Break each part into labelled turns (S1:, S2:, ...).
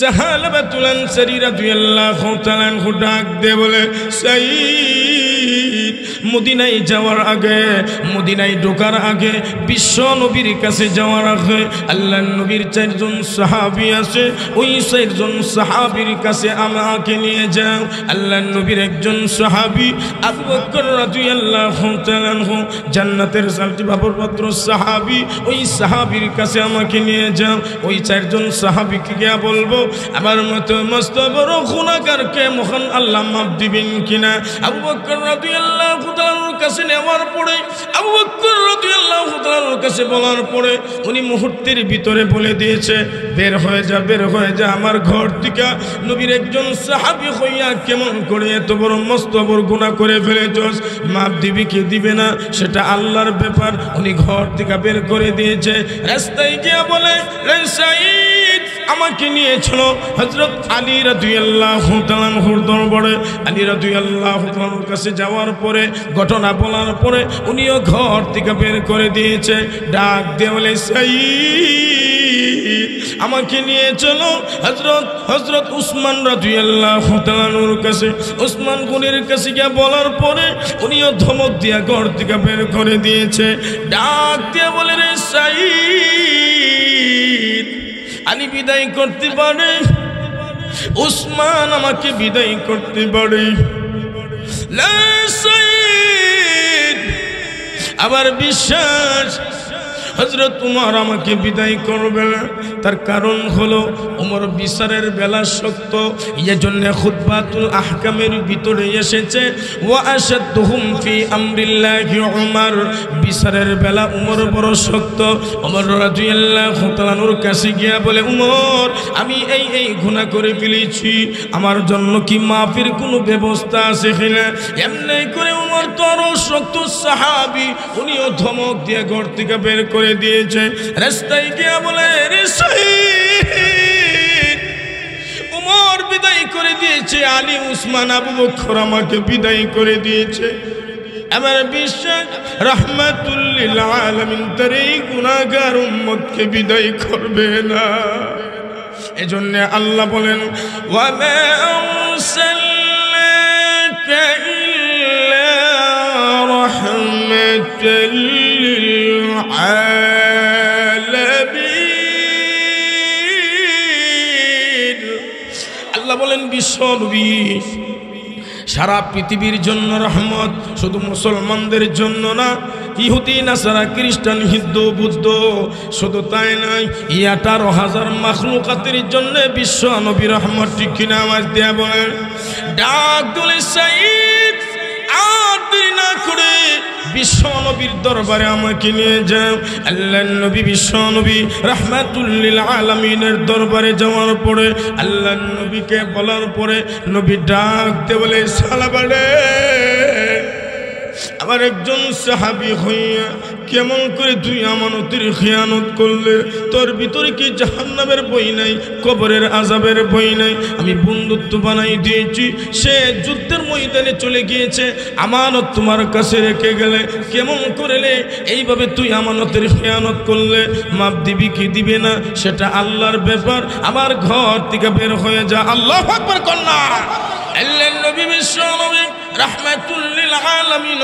S1: সাহাবাতুল আনসারী রাদিয়াল্লাহু তাআলা আনহু ডাক দিয়ে বলে, সাইয়্যিদ, মদিনায় যাওয়ার আগে, মদিনায় ঢোকার আগে, বিশ্ব নবীর কাছে যাওয়ার আগে আল্লাহর নবীর 4 জন সাহাবী আছে, ওই 4 জন সাহাবীর কাছে আমাকে নিয়ে যাও। আল্লাহর নবীর একজন সাহাবী আবু বকর রাদিয়াল্লাহু তাআলা আনহু, জান্নাতের 4টি বাবরপাত্র সাহাবী, ওই সাহাবীর কাছে আমাকে নিয়ে যাও। ওই 4 জন সাহাবীকে গিয়া বলবো, আমার মতো মস্ত বড় গুনাহগারকে মহান আল্লাহ মাফ দিবেন কিনা। আবু বকর রাদিয়াল্লাহু তাআলার কাছে নেওয়ার পরে, আবু বকর রাদিয়াল্লাহু তাআলার কাছে বলার পরে উনি মুহূর্তের ভিতরে বলে দিয়েছে, বের হয়ে যা, বের হয়ে যা আমার ঘর থেকে। নবীর একজন সাহাবী হইয়া কেমন করে এত বড় মস্ত বড় গুনাহ করে ফেলেছস, মাফ দিবি কি দিবে না সেটা আল্লাহর ব্যাপার। উনি ঘর থেকে বের করে দিয়েছে। রাস্তায় গিয়া বলে, সাইয়্যিদ, আমাকে নিয়ে চলো হযরত আলী রাদিয়াল্লাহু তাআলা আনহুর দরবারে। আলী রাদিয়াল্লাহু তাআলার কাছে যাওয়ার পরে, ঘটনা বলার পরে উনিও ঘর থেকে বের করে দিয়েছে। ডাক দিয়ে বলে, সাইয়্যিদ, আমাকে নিয়ে চলো হযরত উসমান রাদিয়াল্লাহু তাআলা আনহুর কাছে। উসমান গনির কাছে গিয়ে বলার পরে উনিও ধমক দিয়া ঘর থেকে বের করে দিয়েছে। ডাক দিয়ে বলে, রে সাইয়্যিদ, আলী বিদায় করতে পারে, উসমান আমাকে বিদায় করতে পারে, লা সাইয়্যিদ, আবার বিশ্বাস হযরত উমর আমাকে বিদায় করবে না। তার কারণ হলো উমর বিচারের বেলা শক্ত, এজন্য খুতবাতুল আহকামের ভিতরে এসেছে, ওয়া আশাদুহুম ফি আমরিল্লাহি উমর, বিচারের বেলা উমর বড় শক্ত। উমর রাদিয়াল্লাহু তাআলার কাছে গিয়া বলে, উমর, আমি এই গুনাহ করে ফেলেছি, আমার জন্য কি মাফির কোনো ব্যবস্থা আছে কিনা? এমনি করে উমর তো আরো শক্ত সাহাবী, উনিও ধমক দিয়ে ঘর থেকে বের করে দিয়েছে। রাস্তায় গিয়া বলে, রে সাইয়্যিদ, উমর বিদায় করে দিয়েছে, আলী, উসমান, আবু বকর আমাকে বিদায় করে দিয়েছে। আমার বিশ্বাস রাহমাতুল লিল আলামিন তার এই গুনাহগার উম্মতকে বিদায় করবে না। এজন্য আল্লাহ বলেন, ওয়া মা আরসালনাকা ইল্লা রাহমাতাল লিল আলামিন। আল্লাহ বলেন, বিশ্ব নবী সারা পৃথিবীর জন্য রহমত, শুধু মুসলমানদের জন্য না, ইহুদি, নাসারা, খ্রিস্টান, হিন্দু, বৌদ্ধ, শুধু তাই নয়, 18,000 মাখলুকাতের জন্য বিশ্ব নবী রহমত। ঠিক কিনা? আওয়াজ দেয়া বলেন। ডাক দলে সাইয়্যিদ, আর দেরি না করে বিশ্ব নবীর দরবারে আমাকে নিয়ে যাও। আল্লাহর নবী, বিশ্ব নবী রাহমাতুল লিল আলামিনের দরবারে যাওয়ার পরে আল্লাহর নবীকে বলার পরে নবী ডাক দিয়ে বলে, সালাবারে, আমার একজন সাহাবী হইয়া কেমন করে তুই আমানতের খিয়ানত করলে? তোর ভিতরে কি জাহান্নামের বই নাই, কবরের আযাবের বই নাই? আমি বন্ধুত্ব বানাই দিয়েছি, সে যুদ্ধের ময়দানে চলে গিয়েছে, আমানত তোমার কাছে রেখে গেলে কেমন করলে এইভাবে তুই আমানতের খিয়ানত করলে? মাপ দিবি কি দিবে না সেটা আল্লাহর ব্যাপার, আমার ঘর থেকে বের হয়ে যা। আল্লাহু আকবার কন্যা। আল্লাহর নবী, বিশ্ব নবী রাহমাতুল লিল আলামিন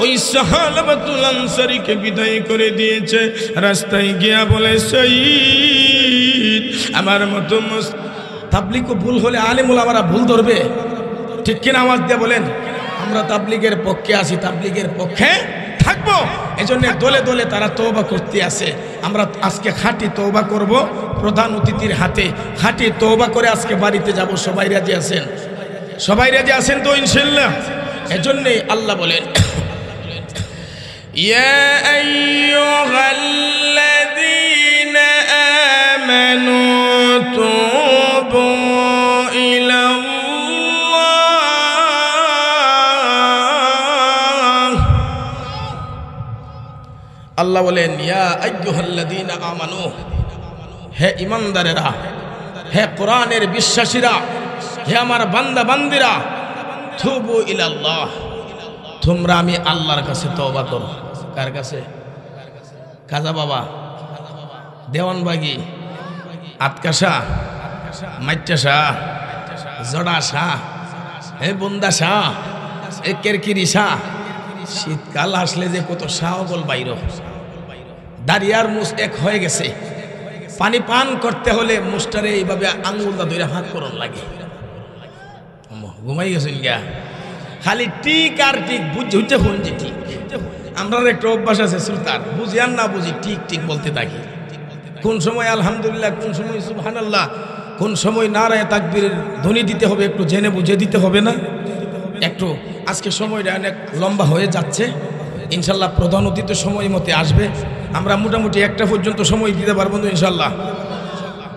S1: ওই সাহাবাতুল আনসারীকে বিদায় করে দিয়েছে। রাস্তায় গিয়া বলে, সাইয়্যিদ, আমার মতো তাবলীগ ভুল হলে আলেম ওলামারা ভুল ধরবে, ঠিক কিনা? আওয়াজ দিয়ে বলেন। আমরা তাবলীগের পক্ষে আছি, তাবলীগের পক্ষে থাকবো। এজন্য দলে দলে তারা তওবা করতে আসে। আমরা আজকে খাঁটি তওবা করব প্রধান অতিথির হাতে। খাঁটি তওবা করে আজকে বাড়িতে যাব। সবাই রাজি আছেন? সবাই রাজি আছেন তো ইনশাআল্লাহ? এজন্যই আল্লাহ বলেন, ইয়া আইয়ুহাল্লাযীনা আমানু তুবু ইলাল্লাহ। আল্লাহ বলেন, ইয়া আইয়ুহাল্লাযীনা আমানু, হে ঈমানদারেরা, হে কোরআনের বিশ্বাসীরা, হে আমার বান্দা বান্দিরা, তুবু ইলাল্লাহ, তোমরা আমি আল্লাহর কাছে তওবা করো। কার কাছে? কাজা বাবা, দেওয়ানবাগি, আতকাশা, মাইটা শাহ, জড়া শাহ, এ বন্দা শাহ, এ কেরকিরি শাহ। শীতকাল আসলে যে কত শাহ বল বাইর, দাঁড়িয়ার মুস এক হয়ে গেছে। পানি পান করতে হলে মুস্টারে এইভাবে আঙুলটা ধরে হাত করন লাগে। ঘুমাই গেছেন গা, খালি টিক আর টিক বুঝছে ফোন যে ঠিক। আমরা একটা অভ্যাস আছে শ্রোতার, বুঝি আর না বুঝি ঠিক ঠিক বলতে থাকি। কোন সময় আলহামদুলিল্লাহ, কোন সময় সুবহানাল্লাহ, কোন সময় নারায়ে তাকবীরের ধ্বনি দিতে হবে একটু জেনে বুঝে দিতে হবে না একটু। আজকে সময়টা অনেক লম্বা হয়ে যাচ্ছে, ইনশাল্লাহ প্রধান অতিথি সময় মতে আসবে। আমরা মোটামুটি 1টা পর্যন্ত সময় দিতে পারবো তো ইনশাল্লাহ।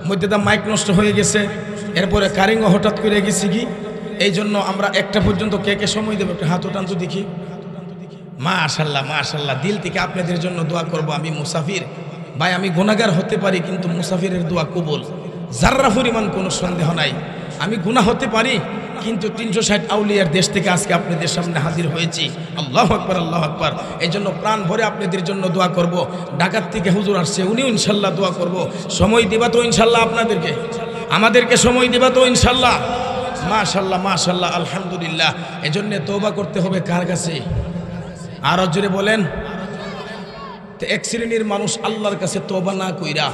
S1: মধ্যে তো মাইক নষ্ট হয়ে গেছে, এরপরে কারিংও হঠাৎ করে গেছি কি, এই জন্য আমরা 1টা পর্যন্ত কে কে সময় দেবো একটু হাত ওঠান তো দেখি। মাশাআল্লাহ মাশাআল্লাহ, দিল থেকে আপনাদের জন্য দোয়া করব। আমি মুসাফির ভাই, আমি গুনাহগার হতে পারি, কিন্তু মুসাফিরের দোয়া কবুল, যার্রা পরিমাণ কোনো সন্দেহ নাই। আমি গুনাহ হতে পারি, কিন্তু 360 আউলিয়ার দেশ থেকে আজকে আপনাদের সামনে হাজির হয়েছি। আল্লাহু আকবার, আল্লাহু আকবার। এই জন্য প্রাণ ভরে আপনাদের জন্য দোয়া করব। ঢাকার থেকে হুজুর আসছে, উনিও ইনশাল্লাহ দোয়া করব। সময় দিবা তো ইনশাল্লাহ, আপনাদেরকে আমাদেরকে সময় দিবা তো ইনশাল্লাহ। মাশাআল্লাহ মাশাআল্লাহ, আলহামদুলিল্লাহ। এজন্য তওবা করতে হবে কার কাছে? আরো জোরে বলেন। এক শ্রেণীর মানুষ আল্লাহর কাছে তওবা না কইরা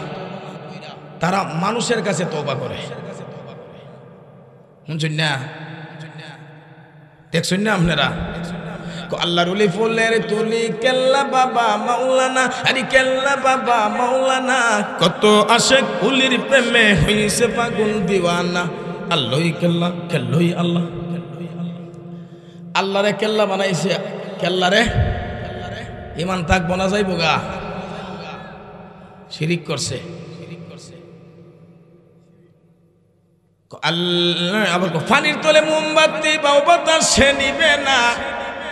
S1: তারা মানুষের কাছে তওবা করে। শুনছেন না? দেখছেন না আপনারা? আল্লাহর ওলি ফুলের তুলি কেল্লা বাবা মাওলানা, আরে কেল্লা বাবা মাওলানা, কত আশিক কুলির প্রেমে হইছে পাগল দিওয়ানা। আল্লাহই কেল্লা, কেল্লাই আল্লাহ। আল্লাহরে কেল্লা বানাইছে, কেল্লারে ইমান তাক বনা যাইব গা, শিরিক করছে। আল্লাহ আবার ফানির তলে মোমবাতি বাও বাতাস সে নিবে না,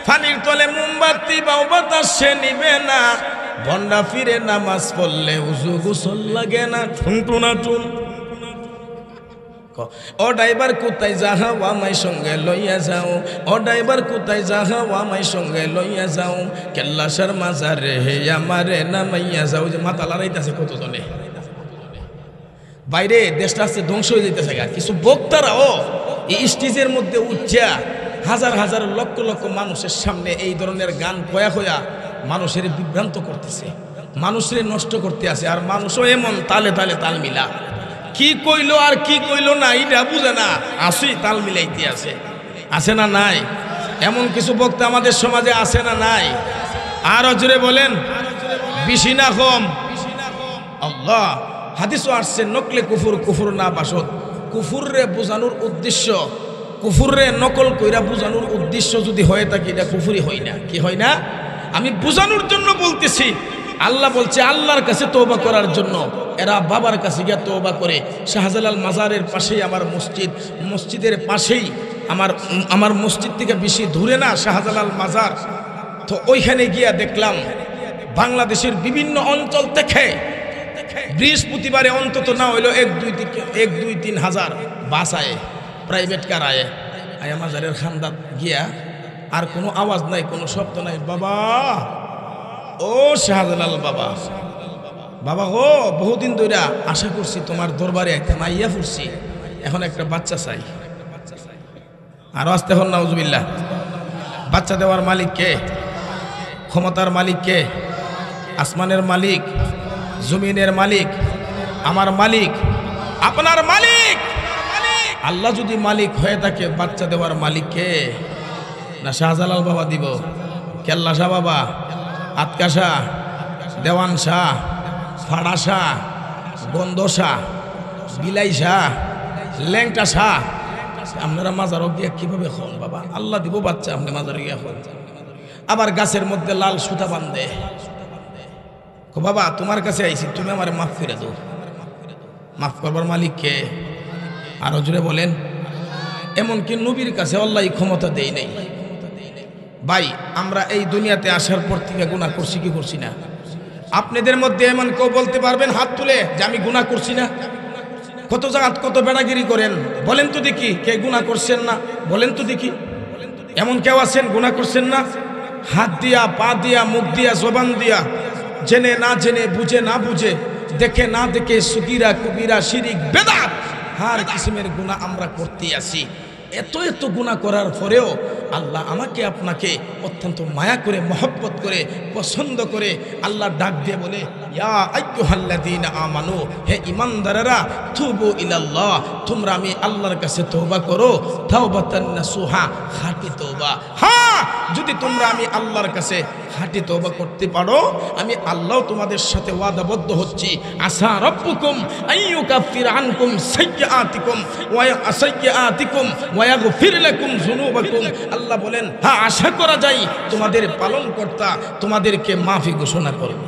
S1: ফানির তলে মোমবাতি বাও বাতাস সে নিবে না, ভন্ডা ফিরে নামাজ পড়লে উজু গোসল লাগে না। ঠুনটুনা টুন ও ড্রাইভার কোথায় যাহা আমায় সঙ্গে লইয়া যাও, ও ড্রাইভার কোথায় যাহা আমায় সঙ্গে লইয়া যাও, কেল্লাসার মাজারে হে আমারে নামাইয়া যাও। যে মাথা লড়াইতেছে কতজনে বাইরে, দেশটা আস্তে ধ্বংস হয়ে যেতেছে। কিছু বক্তারাও এই স্টেজের মধ্যে উঠা হাজার হাজার লক্ষ লক্ষ মানুষের সামনে এই ধরনের গান কয়া কয়া মানুষের বিভ্রান্ত করতেছে, মানুষের নষ্ট করতে আছে। আর মানুষও এমন তালে তালে তাল মিলা, কি কইলো আর কি কইলো না এটা বুঝে না, আসেই তাল মিলাইতে আছে না নাই? এমন কিছু বক্তা আমাদের সমাজে আছে না নাই? আরো জোরে বলেন, বেশি না কম? আল্লাহ হাদিসও আসছে, নকলে কুফুর কুফুর না বাসত। কুফুররে বোঝানোর উদ্দেশ্য, কুফুররে নকল কইরা বোঝানোর উদ্দেশ্য যদি হয়ে থাকে, এটা কুফুরি হয় না। কি হয় না? আমি বোঝানোর জন্য বলতেছি। আল্লাহ বলছে আল্লাহর কাছে তওবা করার জন্য। এরা বাবার কাছে গিয়ে তওবা করে। শাহজালাল মাজারের পাশেই আমার মসজিদ, মসজিদের পাশেই আমার মসজিদ থেকে বেশি দূরে না শাহজালাল মাজার। তো ওইখানে গিয়া দেখলাম বাংলাদেশের বিভিন্ন অঞ্চল থেকে বৃহস্পতিবারে অন্তত না হইলো 1-2-3 হাজার বাস আয়ে, প্রাইভেট কার আয়ে মাজারের খান্দাত গিয়া। আর কোনো আওয়াজ নাই, কোনো শব্দ নাই। বাবা ও শাহজালাল বাবা, বাবা ও বহুদিন ধরে আশা করছি তোমার দরবারে একটা মাইয়া ফুরছি, এখন একটা বাচ্চা চাই। আরো আসতে হল নাউজুবিল্লাহ। বাচ্চা দেওয়ার মালিক কে? ক্ষমতার মালিক কে? আসমানের মালিক, জমিনের মালিক, আমার মালিক, আপনার মালিক। আল্লাহ যদি মালিক হয়ে থাকে, বাচ্চা দেওয়ার মালিক কে? না শাহজালাল বাবা দিব? কেল্লা শাহ বাবা, আতকা শাহ, দেওয়ান শাহ, ফাড়া শাহ, গন্ধ শাহ, বিলাই শাহ, ল্যাংটা শাহ। আপনারা মাজারও গিয়া কিভাবে হন বাবা? আল্লাহ দিব বাচ্চা, আপনি মাজারে গিয়া হন। আবার গাছের মধ্যে লাল সুতা বান্ধে, বাবা তোমার কাছে আইছি, তুমি আমার মাফ করে দাও। মাফ করবার মালিক কে? আরো জোরে বলেন। এমনকি নবীর কাছে আল্লাহ ক্ষমতা দেই নাই। ভাই আমরা এই দুনিয়াতে আসার পর থেকে গুনাহ করছি কি করছি না? আপনাদের মধ্যে এমন কেউ বলতে পারবেন হাত তুলে যে আমি গুনাহ করছি না? কত জাত কত বেড়াগিরি করেন, বলেন তো দেখি কে গুনাহ করছেন না? বলেন তো দেখি, এমন কেউ আছেন গুনাহ করছেন না? হাত দিয়া, পা দিয়া, মুখ দিয়া, জবান দিয়া, জেনে না জেনে, বুঝে না বুঝে, দেখে না দেখে, সুগীরা কবিরা শিরিক বেদাত হার কিসিমের গুনাহ আমরা করতে আসি। এত এত গুনাহ করার পরেও আল্লাহ আমাকে আপনাকে অত্যন্ত মায়া করে মহব্বত করে পছন্দ করে আল্লাহ ডাক দিয়ে বলে, ইয়া আইয়ুহাল্লাযীনা আমানু, হে ঈমানদারেরা, তুবু ইলাল্লাহ, তোমরা আমি আল্লাহর কাছে তওবা করো, তাওবাতান নাসুহা, খাঁটি তওবা। হ্যাঁ, যদি তোমরা আমি আল্লাহর কাছে খাঁটি তওবা করতে পারো, আমি আল্লাহ তোমাদের সাথে ওয়াদাবদ্ধ হচ্ছি, আসা রাব্বুকুম আইয়ুকাফির আনকুম সাইয়্যাতিকুম ওয়া ইয়াগফির লাকুম যুনুবাকুম। আল্লাহ বলেন, হ্যাঁ, আশা করা যায় তোমাদের পালনকর্তা তোমাদেরকে মাফি ঘোষণা করবে।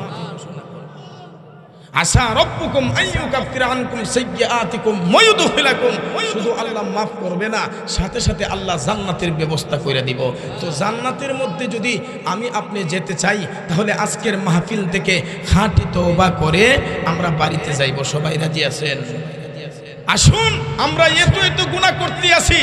S1: আসা রাব্বুকুম আইয়ুকাফির আনকুম সাইয়্যাতিকুম ওয়া ইউদখিলাকুম, শুধু আল্লাহ মাফ করবে না, সাথে সাথে আল্লাহ জান্নাতের ব্যবস্থা করে দিব। তো জান্নাতের মধ্যে যদি আমি আপনি যেতে চাই, তাহলে আজকের মাহফিল থেকে খাঁটি তওবা করে আমরা বাড়িতে যাইব। সবাই রাজি আছেন? আসুন, আমরা এত এত গুনাহ করতে আসি,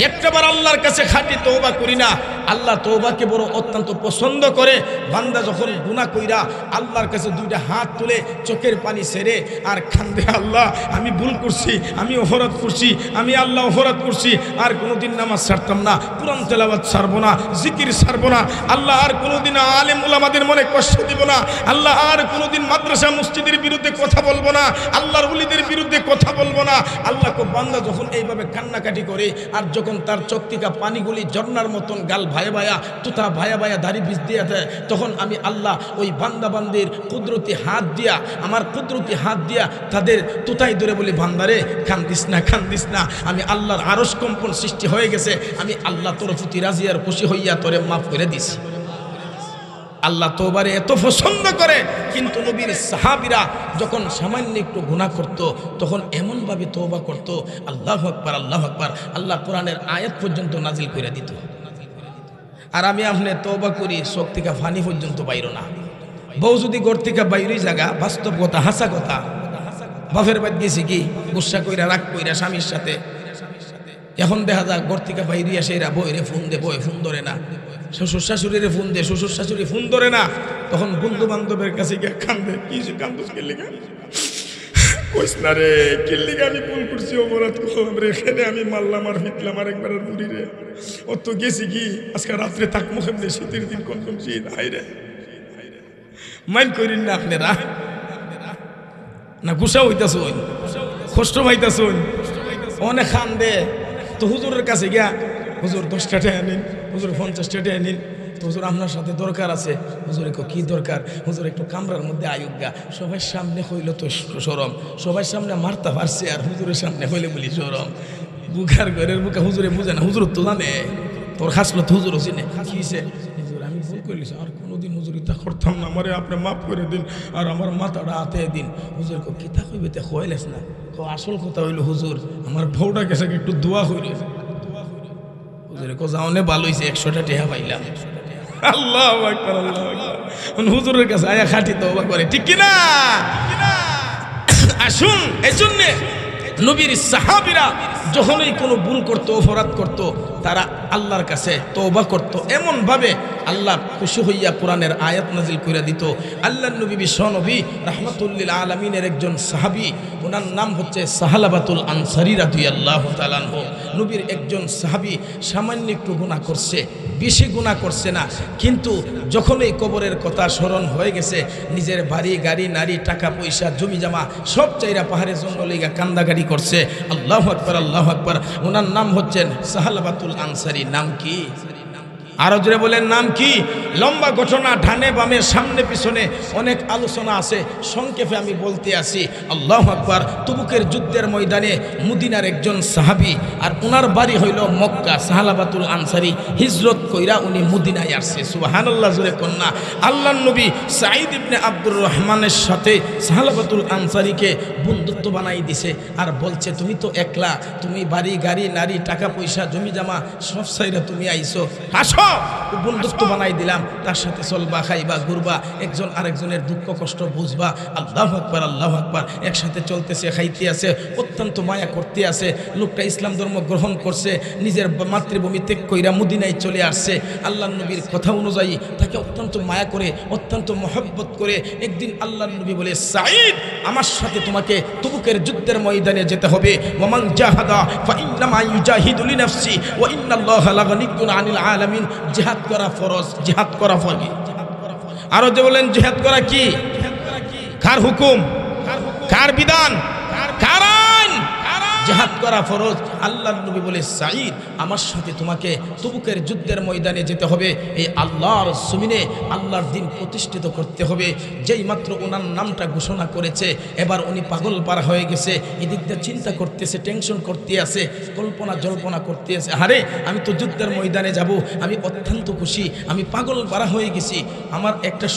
S1: একটাবার আল্লাহর কাছে খাঁটি তওবা করি না। আল্লাহ তওবাকে বড় অত্যন্ত পছন্দ করে। বান্দা যখন গুনাহ কইরা আল্লাহর কাছে দুইটা হাত তুলে চোখের পানি ছেড়ে আর কান্দে, আল্লাহ আমি ভুল করছি, আমি অপরাধ করছি, আমি আল্লাহ অপরাধ করছি, আর কোনোদিন নামাজ ছাড়তাম না, কুরআন তেলাওয়াত ছাড়বো না, জিকির ছাড়বো না, আল্লাহ আর কোনোদিন আলেম ওলামাদের মনে কষ্ট দিব না, আল্লাহ আর কোনোদিন মাদ্রাসা মসজিদের বিরুদ্ধে কথা বলবো না, আল্লাহর ওলিদের বিরুদ্ধে কথা বলবো না। আল্লাহ কো বান্দা যখন এইভাবে কান্নাকাটি করে, আর যখন তার চোখ থেকে পানিগুলি ঝর্ণার মতন গাল ভায়া ভায়া, তুতা ভায়া ভায়া দাড়ি বীজ দিয়ে দেয়, তখন আমি আল্লাহ ওই বান্দা বান্দির কুদরতি হাত দিয়া, আমার কুদরতি হাত দিয়া তাদের তুতাই ধরে বলি, বান্দারে কান্দিস না, কান্দিস না, আমি আল্লাহর আরশ কম্পন সৃষ্টি হয়ে গেছে, আমি আল্লাহ তোর প্রতি রাজি আর খুশি হইয়া তোরে মাফ করে দিছি। আল্লাহ তওবারে এত পছন্দ করে। কিন্তু নবীর সাহাবীরা যখন সামান্য একটু গুনাহ করত, তখন এমনভাবে তওবা করত, আল্লাহু আকবার, আল্লাহু আকবার, আল্লাহ কোরআনের আয়াত পর্যন্ত নাজিল করে দিত। আর আমি আপনি তওবা করি, চোখ থেকে পানি পর্যন্ত বাইর না। বউ যদি ঘর থেকে বাইরেই জায়গা, বাস্তব কথা, হাসা কথা, বাপের বাদ গেছি কি গুসা কইরা রাগ কইরা স্বামীর সাথে, এখন দেখা যায় ঘর থেকে বাইরে আসে এরা বইরে ফোন দে, বই ফোন ধরে না, শ্বশুর শাশুড়িরে ফোন দে, শ্বশুর শাশুড়ি ফোন ধরে না, তখন বন্ধু বান্ধবের কাছে গিয়ে কান্দে, কি কান্দুস কেলিগা, কইস না রে, কেলিগা আমি ভুল করছি, অপরাধ করলাম রে, এখানে আমি মারলাম আর ফিটলাম আর একবার বুড়ি রে, অত গেছি কি আজকে রাত্রে থাক মুখে শীতের দিন কোন কোন শীত, হাই রে মাইন্ড করিন না আপনারা, না গুসা হইতাছ, কষ্ট পাইতাছ, অনেক খান দে। তো হুজুরের কাছে গিয়া, হুজুর 10টা টাকা নিন, হুজুর 50টা টাকা নিন, তো হুজুর আপনার সাথে দরকার আছে। হুজুরে কি দরকার? হুজুর একটু কামরার মধ্যে আয়ুগা, সবাই সামনে হইল তো সরম, সবার সামনে মারতে পারছে, আর হুজুরের সামনে হইলে বলি সরম, বুখার ঘরের বুকা হুজুরে বুঝে না, হুজুর তো জানে তোর খাসলো তো হুজুরও চিনে, কিছে হুজুর আমি ভুল করলিস, আর কোনোদিন হুজুর ইতা করতাম না, আমারে আপনি মাফ করে দিন, আর আমার মাথাটা হাতে দিন। হুজুর কিতা কইবে তে খোয়াইলেস না, আসল কথা হইল হুজুর আমার বউটা গেছে একটু দোয়া হইল, হুজুরে যাওনে ভালো হয়েছে, 100টা টাকা পাইলাম। আল্লাহু আকবার, আল্লাহু আকবার। হুজুরের কাছে আয়া খাঁটি তওবা করে, ঠিক কিনা? আসুন, এই জন্যে নবীর সাহাবীরা যখনই কোনো ভুল করতো, অপরাধ করতো, তারা আল্লাহর কাছে তওবা করত, এমন ভাবে আল্লাহ খুশি হইয়া কোরআনের আয়াত নাজিল করে দিত। আল্লাহর নবী বিশ্বনবী রাহমাতুল্লিল আলামিনের একজন সাহাবী, ওনার নাম হচ্ছে সাহালাবাতুল আনসারী রাদিয়াল্লাহু তাআলা আনহু। নবীর একজন সাহাবী সামান্য একটু গুনাহ করছে, বেশি গুনাহ করছে না, কিন্তু যখন এই কবরের কথা স্মরণ হয়ে গেছে, নিজের বাড়ি গাড়ি নারী টাকা পয়সা জমি জমা সব চাইরা পাহাড়ে জঙ্গলে গিয়ে কান্দাকাটি করছে। আল্লাহু আকবার, আল্লাহু আকবার। ওনার নাম হচ্ছেন সাহালাবাতুল আনসারী। নাম কি? আরো জোরে বলেন, নাম কি? লম্বা ঘটনা, ডানে বামে সামনে পিছনে অনেক আলোচনা আছে, সংক্ষেপে আমি বলতে আসি। আল্লাহু আকবার। তবুকের যুদ্ধের ময়দানে মদিনার একজন সাহাবী, আর ওনার বাড়ি হইল মক্কা। সাহালাবাতুল আনসারী হিজরত কইরা উনি মদিনায় আসছে। সুবহানাল্লাহ, জোরে কন্যা। আল্লাহর নবী সাঈদ ইবনে আব্দুর রহমানের সাথে সাহালাবাতুল আনসারীকে বন্ধুত্ব বানাই দিছে, আর বলছে তুমি তো একলা, তুমি বাড়ি গাড়ি নারী টাকা পয়সা জমি জামা সব সাইরা তুমি আইছো, আসো বন্ধুত্ব বানাই দিলাম। তার সাথে চলবা, খাইবা, ঘুরবা, একজন আরেকজনের দুঃখ কষ্ট বুঝবা। আল্লাহু আকবার, আল্লাহু আকবার। একসাথে চলতেছে, খাইতে আছে, অত্যন্ত মায়া করতে আছে। লোকটা ইসলাম ধর্ম গ্রহণ করছে, নিজের মাতৃভূমি ত্যাগ কইরা মদিনায় চলে আসছে। আল্লাহর নবীর কথা অনুযায়ী তাকে অত্যন্ত মায়া করে, অত্যন্ত মহব্বত করে একদিন আল্লাহর নবী বলে, সাঈদ, আমার সাথে তোমাকে তবুকের যুদ্ধের ময়দানে যেতে হবে। ওয়ামান জাহাদা ফাইন্নামা ইউজাহিদু লিনাফসি ওয়া ইন্নাল্লাহা লাগানিয়্যুন আনিল আলামিন। জিহাদ করা ফরজ, জিহাদ করা ফরজ। আরো যে বলেন জিহাদ করা কি? কার হুকুম, কার বিধান, কার আইন? জিহাদ করা ফরজ। আল্লাহর নবী বলে, সাঈদ, আমার সাথে তোমাকে তবুকের যুদ্ধের ময়দানে যেতে হবে। এই আল্লাহর জমিনে আল্লাহর দিন প্রতিষ্ঠিত করতে হবে। যেই মাত্র ওনার নামটা ঘোষণা করেছে, এবার উনি পাগল পারা হয়ে গেছে। এদিক দিয়ে চিন্তা করতেছে, টেনশন করতে আছে, কল্পনা জল্পনা করতে আছে। আরে আমি তো যুদ্ধের ময়দানে যাব, আমি অত্যন্ত খুশি, আমি পাগল পারা হয়ে গেছি। আমার একটা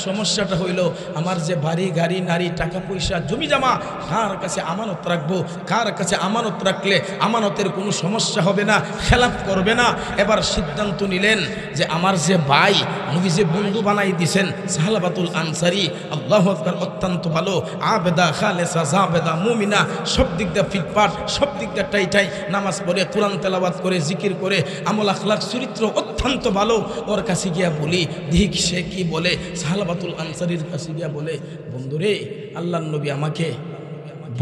S1: সমস্যাটা হইল, আমার যে বাড়ি গাড়ি নারী টাকা পয়সা জমি জমা, কার কাছে আমানত রাখবো, কার কাছে আমানত রাখলে আমানতের কোনো সমস্যা হবে না, খেলাপ করবে না। এবার সিদ্ধান্ত নিলেন যে আমার যে ভাই নবী যে বন্ধু বানাই দিয়েছেন সাহালাবাতুল আনসারি, আল্লাহু আকবার, অত্যন্ত ভালো, আবেদা, খালেসা, জাবেদা, মুমিনা, সব দিক দিয়ে ফিটপাট, সব দিক দিয়ে টাইটাই, নামাজ পড়ে, কোরআন তেলাওয়াত করে, জিকির করে, আমল আখলাক চরিত্র অত্যন্ত ভালো। ওর কাছে গিয়া বলি, দিক সে কি বলে। সাহালাবাতুল আনসারির কাছে গিয়া বলে, বন্ধুরে, আল্লাহর নবী আমাকে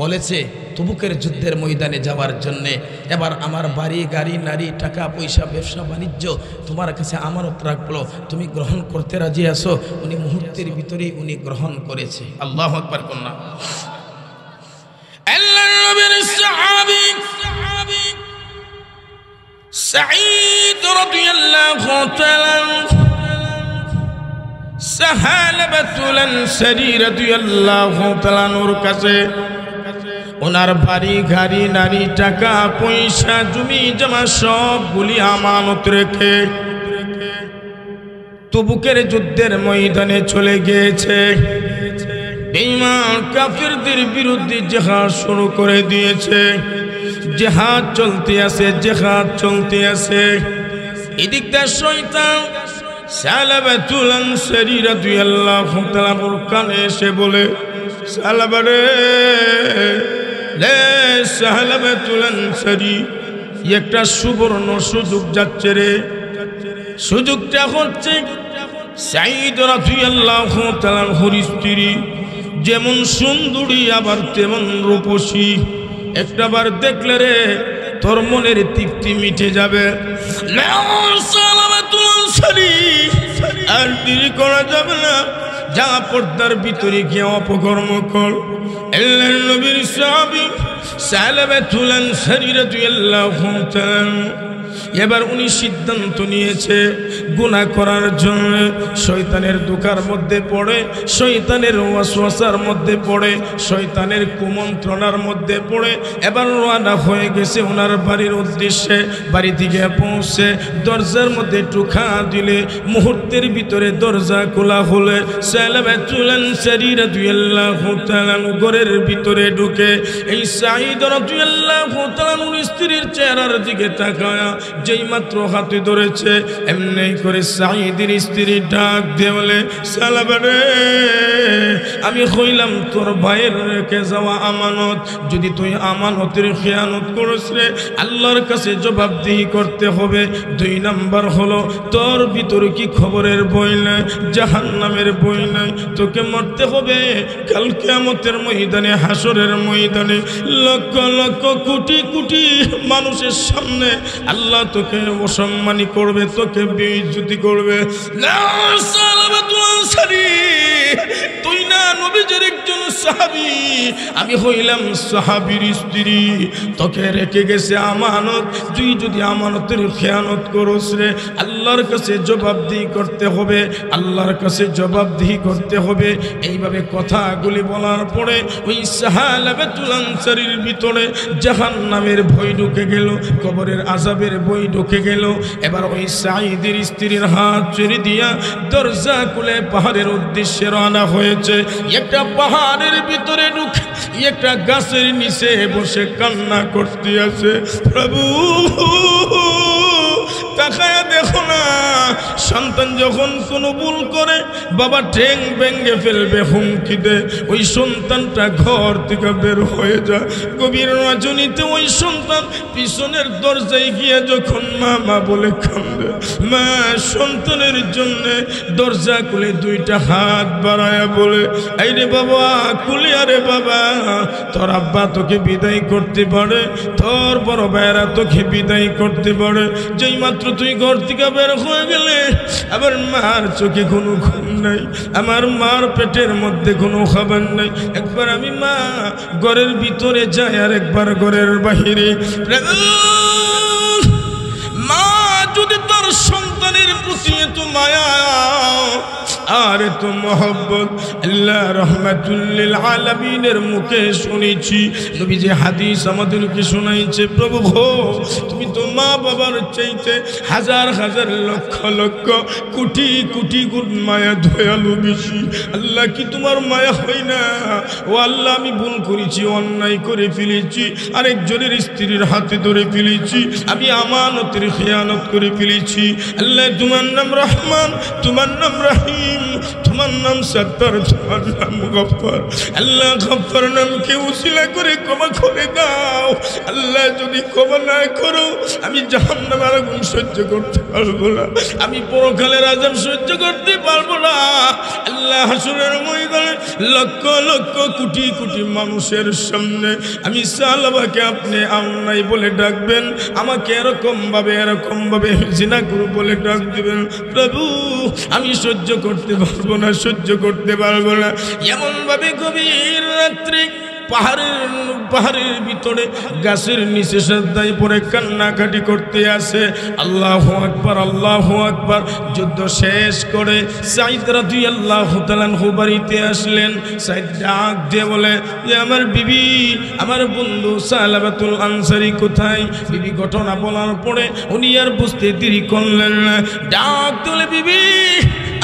S1: বলেছে তবুকের যুদ্ধের ময়দানে যাওয়ার জন্যে। এবার আমার বাড়ি গাড়ি নারী টাকা পয়সা ব্যবসা বাণিজ্য তোমার কাছে আমানত রাখলো, তুমি গ্রহণ করতে রাজি আছো? উনি মুহূর্তের ভিতরেই উনি গ্রহণ করেছে। আল্লাহু আকবার কন্যা। আল্লাহর নবীর সাহাবী সাঈদ রাদিয়াল্লাহু তাআলা সাহালাবাতুল আনসারী রাদিয়াল্লাহু তাআলা নূর কাছে ওনার বাড়ি গাড়ি নারী টাকা পয়সা জমি জমা সবগুলি আমানত রেখে তবুকের যুদ্ধের ময়দানে চলে গিয়েছে। বেঈমান কাফিরদের বিরুদ্ধে জিহাদ শুরু করে দিয়েছে। জিহাদ চলতে আছে, জিহাদ চলতে আছে। এদিক দিয়ে শয়তান সাহালাবাতুল আনসারী রাদিয়াল্লাহু তাআলার কানে এসে বলে, সাহাবারে, লে সাহালাবাতুল আনসারী, একটা সুবর্ণ সুযোগ যাচ্ছে রে। সুযোগটা হচ্ছে সাঈদ রাদিয়াল্লাহু তাআলার স্ত্রী যেমন সুন্দরী আবার তেমন রূপসী, একটাবার দেখলে রে তোর মনের তৃপ্তি মিটে যাবে। সাহালাবাতুল আনসারী, আর দেরি করা যাবে না, যা পর্দার ভিতরে গিয়ে অপকর্ম কর। আল্লাহর নবীর সাহাবী সাহালাবাতুল আনসারী রাদিয়াল্লাহু তাআলা এবার উনি সিদ্ধান্ত নিয়েছে গুনাহ করার জন্য। শয়তানের ধোঁকার মধ্যে পড়ে, শয়তানের ওয়াসওয়াসার মধ্যে পড়ে, শয়তানের কুমন্ত্রণার মধ্যে পড়ে এবার রওনা হয়ে গেছে ওনার বাড়ির উদ্দেশ্যে। বাড়ি থেকে পৌঁছে দরজার মধ্যে টোকা দিলে মুহূর্তের ভিতরে দরজা খোলা হলে সাহালাবাতুল আনসারী রাদিয়াল্লাহু তাআলা ঘরের ভিতরে ঢুকে এই সাঈদ রাদিয়াল্লাহু তাআলা স্ত্রীর চেহারার দিকে তাকায়া যেই মাত্র হাতে ধরেছে, এমনি করে সাঈদের স্ত্রী ডাক দিয়ে বলে, সাহাবারে, আমি হইলাম তোর ভাইয়ের রেখে যাওয়া আমানত, যদি তুই আমানতের খেয়ানত করিস রে আল্লাহর কাছে জবাবদিহি করতে হবে। 2 নাম্বার হলো তোর ভিতরে কি খবরের বই নাই, জাহান্নামের বই নাই, তোকে মরতে হবে কাল কিয়ামতের ময়দানে, হাসরের ময়দানে লক্ষ লক্ষ কোটি কোটি মানুষের সামনে আল্লাহ তোকে অসম্মানী করবে, তোকে বেইজ্জতি করবে। তুই না নবীজির একজন সাহাবী, আমি হইলাম সাহাবীর স্ত্রী, তোকে রেখে গেছে আমানত, তুই যদি আমানতের খেয়ানত করস রে আল্লাহর কাছে জবাবদিহি করতে হবে, আল্লাহর কাছে জবাবদিহি করতে হবে। এইভাবে কথাগুলি বলার পরে ওই সাহালাবাতুল আনসারীর ভিতরে জাহান্নামের ভয় ঢুকে গেল, কবরের আযাবের ভয় ঢুকে গেল। এবার ওই সাঈদের স্ত্রীর হাত ছেড়ে দিয়া দরজা খুলে পাহাড়ের উদ্দেশ্যে রওনা হয়েছে। একটা পাহাড়ের ভিতরে ঢুকে একটা গাছের নিচে বসে কান্না করতে আছে, প্রভু তাকায়া দেখো না, সন্তান যখন কোনো ভুল করে বাবা ঠ্যাং ভেঙে ফেলবে হুমকি দেয়, ওই সন্তানটা ঘর থেকে বের হয়ে যায়। গভীর রজনীতে ওই সন্তান পিছনের দরজায় গিয়ে যখন মা মা বলে কান্দে, মা সন্তানের জন্য দরজা খুলে দুইটা হাত বাড়ায়া বলে, এই রে বাবা কুলি, আরে বাবা তোর আব্বা তোকে বিদায় করতে পারে, তোর বড় ভাইয়েরা তোকে বিদায় করতে পারে, যেই মাত্র তুই ঘর থেকে বের হয়ে গেলে আবার মার চোখে কোনো ঘুম নাই, আমার মার পেটের মধ্যে কোনো খাবার নাই। একবার আমি মা ঘরের ভিতরে যাই আর একবার ঘরের বাহিরে। মা যদি তার সন্তানের প্রতি এত মায়া আর এত মহব্বত আল্লাহ রাহমাতুল লিল আলামিনের মুখে শুনেছি, নবী যে হাদিস আমাদেরকে শোনাইছে, প্রভু গো তুমি তো মা বাবার চাইতে হাজার হাজার লক্ষ লক্ষ কোটি কোটি গুণ মায়া দয়ালু বেশি। আল্লাহ কি তোমার মায়া হয় না? ও আল্লাহ আমি ভুল করেছি, অন্যায় করে ফেলেছি, আরেকজনের স্ত্রীর হাতে ধরে ফেলেছি, আমি আমানতের খেয়ানত করে ফেলেছি। আল্লাহ তোমার নাম রহমান, তোমার নাম রহিম, তোমার নাম সত্তর, তোমার নাম গফফার। আল্লাহ গফফার নামকে উসিলা করে ক্ষমা করে দাও। আল্লাহ যদি ক্ষমা না করো আমি জাহান্নামের আগুন সহ্য করতে পারবো না, আমি পরকালের আযাব সহ্য করতে পারবো না। আল্লাহ হাসরের ময়দানে লক্ষ লক্ষ কোটি কোটি মানুষের সামনে আমি সালাবাকে আপনি অন্যায় বলে ডাকবেন, আমাকে এরকম ভাবে জিনা করু বলে ডাক দিবেন। প্রভু আমি সহ্য করতে পারবো না, সহ্য করতে পারবো না। এমন ভাবে গভীর রাত্রি পাহাড়ের ভিতরে গাছের নিচে সাজদায় পড়ে কান্নাকাটি করতে আসে। আল্লাহু আকবার, আল্লাহু আকবার। যুদ্ধ শেষ করে সাইদ রাদিয়াল্লাহু তাআলা আনহু বাড়িতে আসলেন। সাইদ ডাক দিয়ে বলে, যে আমার বিবি, আমার বন্ধু সালাবাতুল আনসারী কোথায়? বিবি ঘটনা বলার পরে উনি আর বুঝতে দেরি করলেন না, ডাক তুলে, বিবি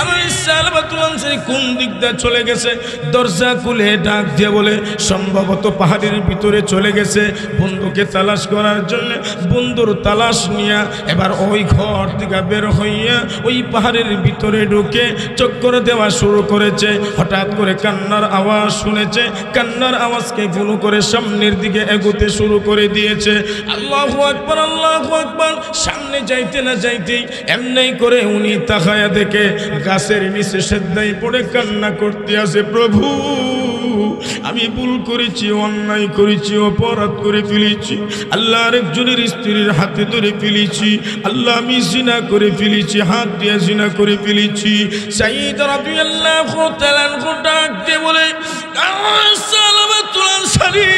S1: আমার সালাবাতুল আনসারী কোন দিক দিয়ে চলে গেছে? দরজা খুলে ডাক দিয়ে বলে, সম্ভবত পাহাড়ের ভিতরে চলে গেছে বন্ধুকে তালাশ করার জন্য। বন্ধুর তালাশ নিয়ে এবার ওই ঘর থেকে বের হইয়া ওই পাহাড়ের ভিতরে ঢুকে চক্কর দেওয়া শুরু করেছে। হঠাৎ করে কান্নার আওয়াজ শুনেছে, কান্নার আওয়াজকে ফলো করে সামনের দিকে এগোতে শুরু করে দিয়েছে। আল্লাহু আকবার, আল্লাহু আকবার। সামনে যাইতে না যাইতেই এমনি করে উনি তাকায়া দেখে গাছের নিচে সেজদায় পড়ে কান্না করতে আসে, প্রভু আমি ভুল করেছি, অন্যায় করেছি, অপরাধ করে ফেলেছি। আল্লাহ আরেকজনের স্ত্রীর হাতে ধরে ফেলেছি। আল্লাহ আমি জিনা করে ফেলেছি, হাত দিয়ে জিনা করে ফেলেছি। সাইদ রাদিয়াল্লাহু তাআলা আনহু ডাক দিয়ে বলে, সালাবাতুল আনসারী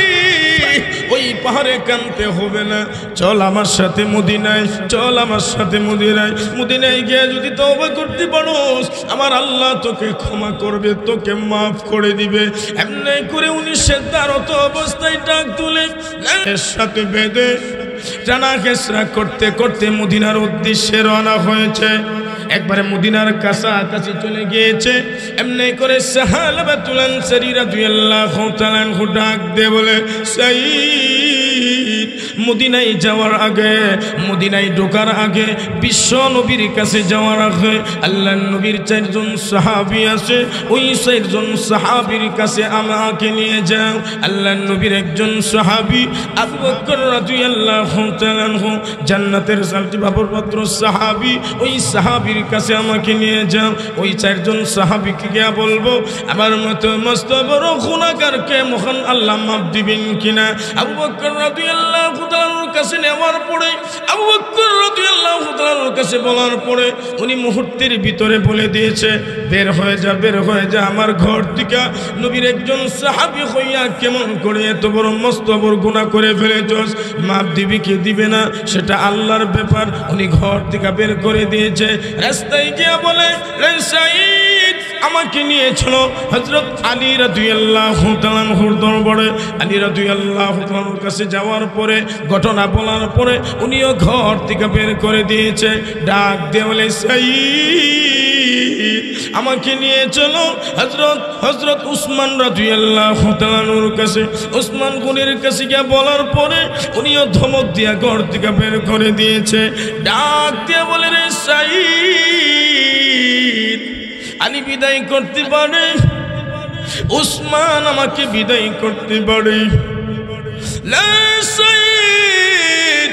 S1: ওই পাহাড়ে কানতে হবে না, চল আমার সাথে মদিনায়, চল আমার সাথে মদিনায়। মদিনায় গিয়ে যদি তওবা করতে পারো আমার আল্লাহ তোকে ক্ষমা করবে, তোকে মাফ করে দিবে। এমনি করে উনি সেজদারত অবস্থায় ডাক তুলে এর সাথে বেঁধে টানা খেসরা করতে করতে মদিনার উদ্দেশ্যে রওনা হয়েছে। একবারে মদিনার কাছাকাছি চলে গিয়েছে। এমনি করে সাহাবাতুল আনসারী রাদিয়াল্লাহু তাআলা আনহু ডাক দিয়ে বলে, সাইদ মদিনায় যাওয়ার আগে, মদিনায় ঢোকার আগে, বিশ্ব নবীর কাছে যাওয়ার আগে আল্লাহর নবীর 4 জন সাহাবী আছে, ওই 4 জন সাহাবীর কাছে আমাকে নিয়ে যাও। আল্লাহর নবীর একজন সাহাবী আবু বকর রাদিয়াল্লাহু তাআলা আনহু জান্নাতের সার্টিফিকেটপত্র সাহাবী, ওই সাহাবীর কাছে আমাকে নিয়ে যাও। ওই 4 জন সাহাবীকে গিয়ে বলবো, আমার মতো মস্ত বড় গুনাহগারকে মহান আল্লাহ মাফ দিবেন কিনা? আবু বকর রাদিয়াল্লাহু তাআলার কাছে নেওয়ার পরে, আবু বকর রাদিয়াল্লাহু তাআলার কাছে বলার পরে উনি মুহূর্তের ভিতরে বলে দিয়েছে, বের হয়ে যা, বের হয়ে যা আমার ঘর থেকে। নবীর একজন সাহাবী হইয়া কেমন করে এত বড় মস্ত বড় গুনাহ করে ফেলেছস, মাফ দিবি কি দিবে না সেটা আল্লাহর ব্যাপার। উনি ঘর থেকে বের করে দিয়েছে। রাস্তায় গিয়ে বলে, সাইদ আমাকে নিয়ে চলো হযরত আলী রাদিয়াল্লাহু তাআলা আনহুর দরবারে। আলী রাদিয়াল্লাহু তাআলার কাছে যাওয়ার পরে ঘটনা বলার পরে উনিও ঘর থেকে বের করে দিয়েছে। ডাক দিয়ে বলে, সাইদ আমাকে নিয়ে চলো হযরত উসমান রাদিয়াল্লাহু তাআলা আনহুর কাছে। উসমান গনির কাছে গিয়ে বলার পরে উনিও ধমক দিয়া ঘর থেকে বের করে দিয়েছে। ডাক দিয়ে বলে, রে সাঈদ, আলী বিদায় করতে পারে, উসমান আমাকে বিদায় করতে পারে। লা সাঈদ,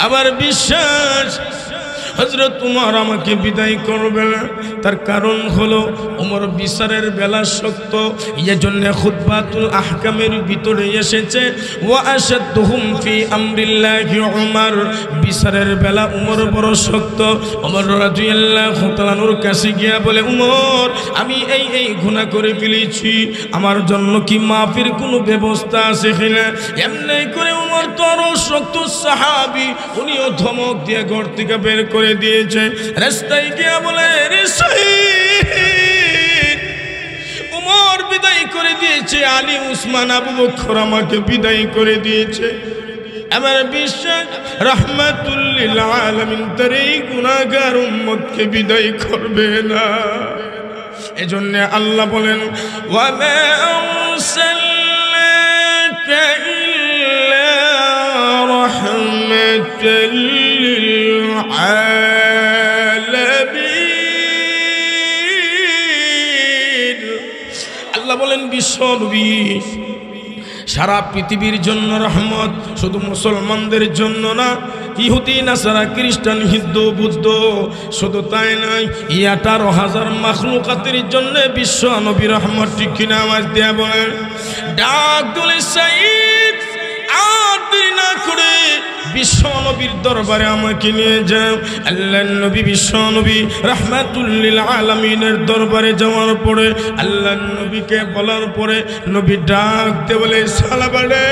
S1: আমার বিশ্বাস হযরত উমর আমাকে বিদায় করবে না। তার কারণ হলো উমর বিচারের বেলা শক্ত। এজন্য খুতবাতুল আহকামের ভিতরে এসেছে ওয়া আশাদুহুম ফি আমরিল্লাহি উমর, বিচারের বেলা উমর বড় শক্ত। উমর রাদিয়াল্লাহু তাআলা নূর কাছে গিয়া বলে, উমর আমি এই গুনাহ করে ফেলেছি, আমার জন্য কি মাফির কোনো ব্যবস্থা আছে কিনা? এমনি করে উমর তো আরো শক্ত সাহাবী, উনিও ধমক দিয়ে ঘর থেকে বের করে দিয়েছে। রাস্তায় গিয়া বলে, রে শহীদ, উমর বিদায় করে দিয়েছে, আলী উসমান আবু বকর আমাকে বিদায় করে দিয়েছে। আমার বিশ্বাস রাহমাতুল লিল আলামিন তার এই গুনাহগার উম্মতকে বিদায় করবে না। এজন্য আল্লাহ বলেন, ওয়া মা আরসালনাকা ইল্লা রাহমাতাল লিল আলামিন। আল্লাহ বলেন, বিশ্ব নবী সারা পৃথিবীর জন্য রহমত, শুধু মুসলমানদের জন্য না, ইহুদি নাসারা খ্রিস্টান হিন্দু বৌদ্ধ শুধু তাই নয়, 18,000 মাখলুকাতের জন্য বিশ্ব নবী রহমত। ঠিক কিনা? আওয়াজ দেয়া বলেন। ডাক দলে সাঈদ, আর দেরি না করে বিশ্ব নবীর দরবারে আমাকে নিয়ে যাও। আল্লাহর নবী বিশ্ব নবী রাহমাতুল লিল আলামিনের দরবারে যাওয়ার পরে আল্লাহর নবীকে বলার পরে নবী ডাক দিয়ে বলে, সালাবারে,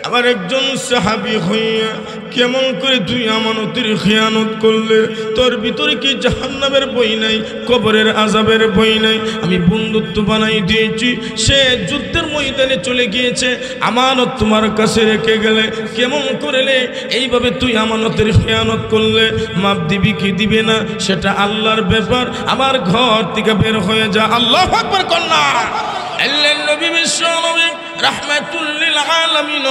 S1: আমার একজন সাহাবী হইয়া কেমন করে তুই আমানতের খিয়ানত করলে? তোর ভিতরে কি জাহান্নামের বই নাই, কবরের আযাবের বই নাই? আমি বন্ধুত্ব বানাই দিয়েছি, সে যুদ্ধের ময়দানে চলে গিয়েছে, আমানত তোমার কাছে রেখে গেলে কেমন করলে? এইভাবে তুই আমানতের খিয়ানত করলে মাপ দিবি কি দিবে না সেটা আল্লাহর ব্যাপার, আমার ঘর থেকে বের হয়ে যা। আল্লাহু আকবার কন্যা। আল্লাহর নবী বিশ্ব নবী রাহমাতুল লিল আলামিন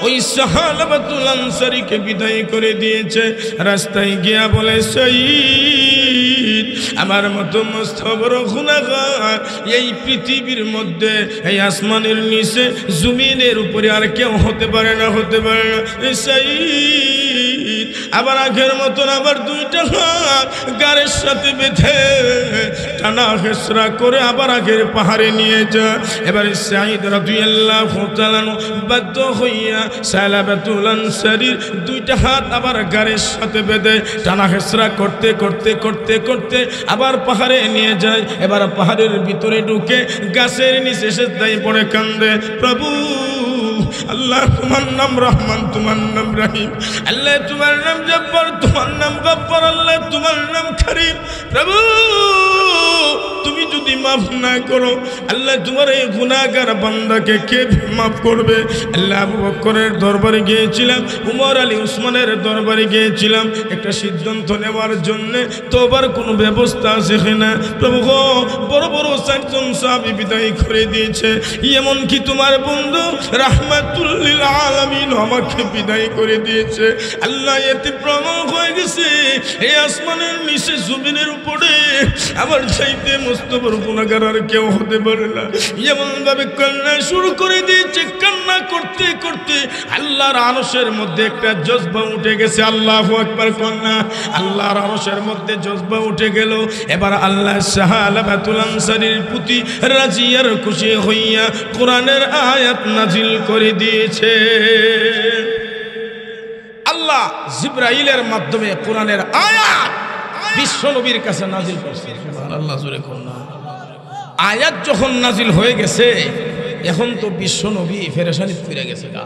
S1: ওই সাহাবাতুল আনসারীকে বিদায় করে দিয়েছে। রাস্তায় গিয়া বলে, সাঈদ, আমার মতো মস্ত বড় গুনাহগার এই পৃথিবীর মধ্যে, এই আসমানের নিচে, জমিনের উপরে আর কেউ হতে পারে না, হতে পারে না। সাঈদ, আবার আগের মতন আবার দুইটা হাত গাড়ের সাথে বেঁধে টানা হেসরা করে আবার আগের পাহাড়ে নিয়ে যা। এবার সাঈদ রাদিয়াল্লাহু তাআলা বাধ্য হইয়া সালাবাতুল আনসারীর দুইটা হাত আবার গাড়ের সাথে বেঁধে টানা হেসরা করতে করতে করতে করতে আবার পাহাড়ে নিয়ে যায়। এবার পাহাড়ের ভিতরে ঢুকে গাছের নিচে সেজদায় পড়ে কান্দে, প্রভু আল্লাহ তোমার নাম রহমান, তোমার নাম রহিম, আল্লাহ তোমার নাম জব্বার, তোমার নাম গফফার, আল্লাহ তোমার নাম করিম। প্রভু তুমি যদি মাফ না করো, আল্লাহ তোমার এই গুনাহগার বান্দাকে কে মাফ করবে? আল্লাহ আবু বকরের দরবারে গিয়েছিলাম, উমর আলী উসমানের দরবারে গিয়েছিলাম একটা সিদ্ধান্ত নেওয়ার জন্য, তোবার কোনো ব্যবস্থা আছে কিনা? প্রভু গো, বড় বড় 4 জন সাহাবী বিদায় করে দিয়েছে, এমনকি তোমার বন্ধু রাহমাতুল লিল আলামিন আমাকে বিদায় করে দিয়েছে। আল্লাহ এতে প্রমাণ হয়ে গেছে এই আসমানের নিচে জমিনের উপরে আমার চাইতে মস্ত বড় গুনাহগার আর কেউ হতে পারে না। এমন ভাবে কান্না শুরু করে দিয়েছে, কান্না করতে করতে আল্লাহর আরশের মধ্যে একটা জজবা উঠে গেছে। আল্লাহু আকবার কন্যা। আল্লাহর আরশের মধ্যে জজবা উঠে গেল। এবার আল্লাহ সাহাবাতুল আনসারীর প্রতি রাজি আর খুশি হইয়া কোরআনের আয়াত নাজিল করে দিয়েছে। আল্লাহ জিবরাইলের মাধ্যমে কোরআনের আয়াত বিশ্ব নবীর কাছে নাজিল করছে। আল্লাহ জোরে কন্যা। আয়াত যখন নাজিল হয়ে গেছে, এখন তো বিশ্ব নবী ফেরেশানি ফিরে গেছে গা।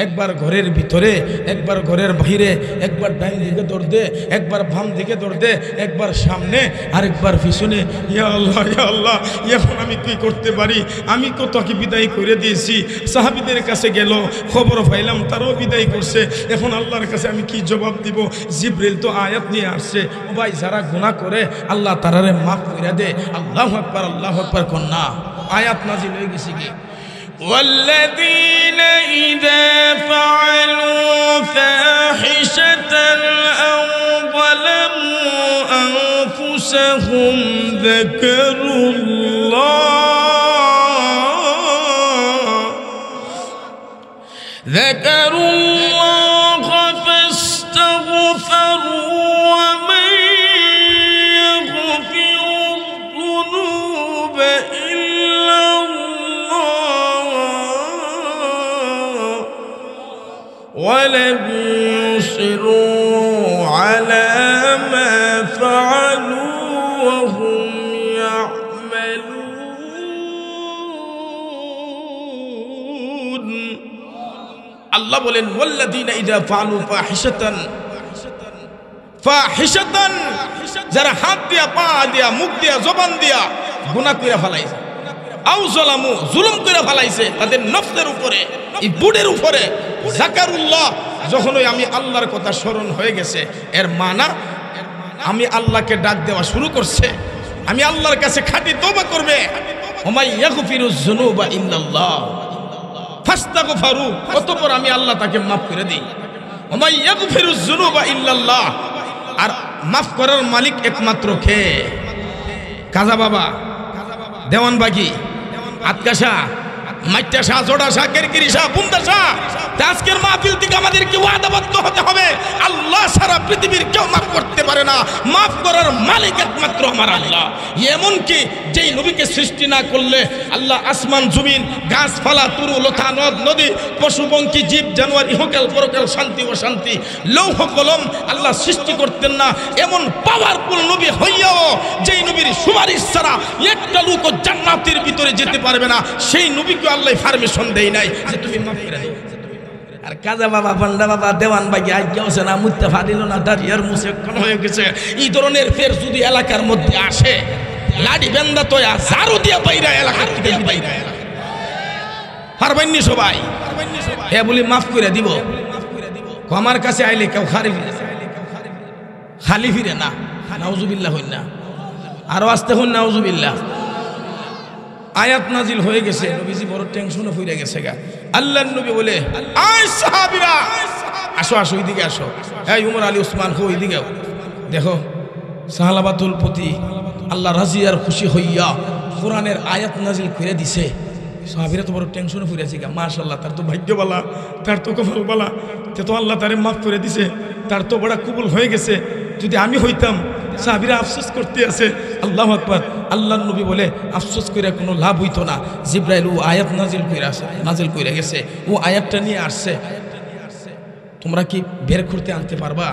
S1: একবার ঘরের ভিতরে, একবার ঘরের বাইরে, একবার ডাইন দিকে দৌড় দে, একবার বাম দিকে দৌড় দে, একবার সামনে আরেকবার পিছনে। ইয়া আল্লাহ, ইয়া আল্লাহ, এখন আমি কি করতে পারি? আমি কতকে বিদায় করে দিয়েছি। সাহাবীদের কাছে গেল, খবর পাইলাম তারাও বিদায় করছে। এখন আল্লাহর কাছে আমি কি জবাব দিব? জিবরিল তো আয়াত নিয়ে আসছে, ও ভাই যারা গুনাহ করে আল্লাহ তারারে মাফ করে দে। আল্লাহু আকবার, আল্লাহু আকবার কন্যা আয়াত নাজিল হয়ে গেছে কি? والذين إذا فعلوا فاحشة أو ظلموا أنفسهم ذكروا الله فاستغفروا ومن يغفر الذنوب إلا الله ولم يصروا على ما فعلوا وهم يعملون। আল্লাহ বলেন ওয়াল্লাযীনা ইযা ফাআলু ফাহিশাতান, যারা হাত দিয়া, পা দিয়া, মুখ দিয়া, জবান দিয়া গুনাহ কইরা ফেলাইছে, আও যালামু, জুলুম কইরা ফেলাইছে তাদের নফসের উপরে, এই বুড়ের উপরে, যাকারুল্লাহ, যখন ওই আমি আল্লাহর কথা স্মরণ হয়ে গেছে, এর মানা আমি আল্লাহকে ডাক দেওয়া শুরু করছে, আমি আল্লাহর কাছে খাঁটি তওবা করবে। ওমাই ইয়াগফিরুয যুনুবা ইল্লাল্লাহ ফাস্তাগফারু, অতঃপর আমি আল্লাহ তাকে মাফ করে দিই। ওমাই ইয়াগফিরুয যুনুবা ইল্লাল্লাহ, আর মাফ করার মালিক একমাত্র কে? কাজা বাবা, দেওয়ান বাগি, আতকাশা, মাইটাশা, জোড়াশা, কেরকিরিশা, বুন্দাশা। আজকের মাহফিল থেকে আমাদেরকে ওয়াদাবদ্ধ হতে হবে, আল্লাহ সারা পৃথিবীর কেউ মাফ করতে পারে না, মাফ করার মালিক একমাত্র আমার আল্লাহ। এমনকি যেই নবীকে সৃষ্টি না করলে আল্লাহ আসমান জমিন, গাছপালা, তরু লতা, নদ নদী, পশু পঙ্খী, জীব জানোয়ার, ইহকাল পরকাল, শান্তি ও শান্তি, লৌহ কলম আল্লাহ সৃষ্টি করতেন না। এমন পাওয়ারফুল নবী হইয়াও যেই নবীর সুপারিশ ছাড়া একটা লোক জান্নাতের ভিতরে যেতে পারবে না, সেই নবীকে আল্লাহ পারমিশন দেয় নাই যে তুমি মাফ করে দাও। আর কাজা বাবা, পান্ডা বাবা, দেওয়ান বাগি আজ্ঞা হচ্ছে না, মুত্তাফা দিল না, দাঁড়িয়ার মুছে কোন হয়ে গেছে। এই ধরনের ফের যদি এলাকার মধ্যে আসে, লাডি বেন্দা তো ঝাড়ু দিয়া বাইরা এলাকার থেকে বাইরা পারবেননি সবাই। হে বলি মাফ করে দিব, আমার কাছে আইলে কেউ খালি ফিরে না। নাউজুবিল্লাহ হইন না, আরো আসতে হন নাউজুবিল্লাহ। আয়াত নাজিল হয়ে গেছে, নবীজি বড় টেনশনে পড়ে গেছে গা। আল্লাহর নবী বলে, আয় সাহাবীরা, আসো আসো এইদিকে আসো। এই উমর আলী উসমান, হো এইদিকে দেখো। সাহাবাতুল প্রতি আল্লাহ রাজি আর খুশি হইয়া কোরআনের আয়াত নাজিল করে দিছে। সাহাবীরা তো বড় টেনশনে পড়ে আছে গা। মাশাআল্লাহ, তার তো ভাগ্য বালা, তার তো কপাল বালা, তে তো আল্লাহ তারে মাফ করে দিছে, তার তো বড় কবুল হয়ে গেছে। যদি আমি হইতাম, সাহাবীরা আফসোস করতে আছে। আল্লাহু আকবার। আল্লাহর নবী বলে, আফসোস করে কোনো লাভ হইতো না। জিবরাইল ও আয়াত নাজিল করে গেছে, ও আয়াতটা নিয়ে আসছে, তোমরা কি বের করতে আনতে পারবা?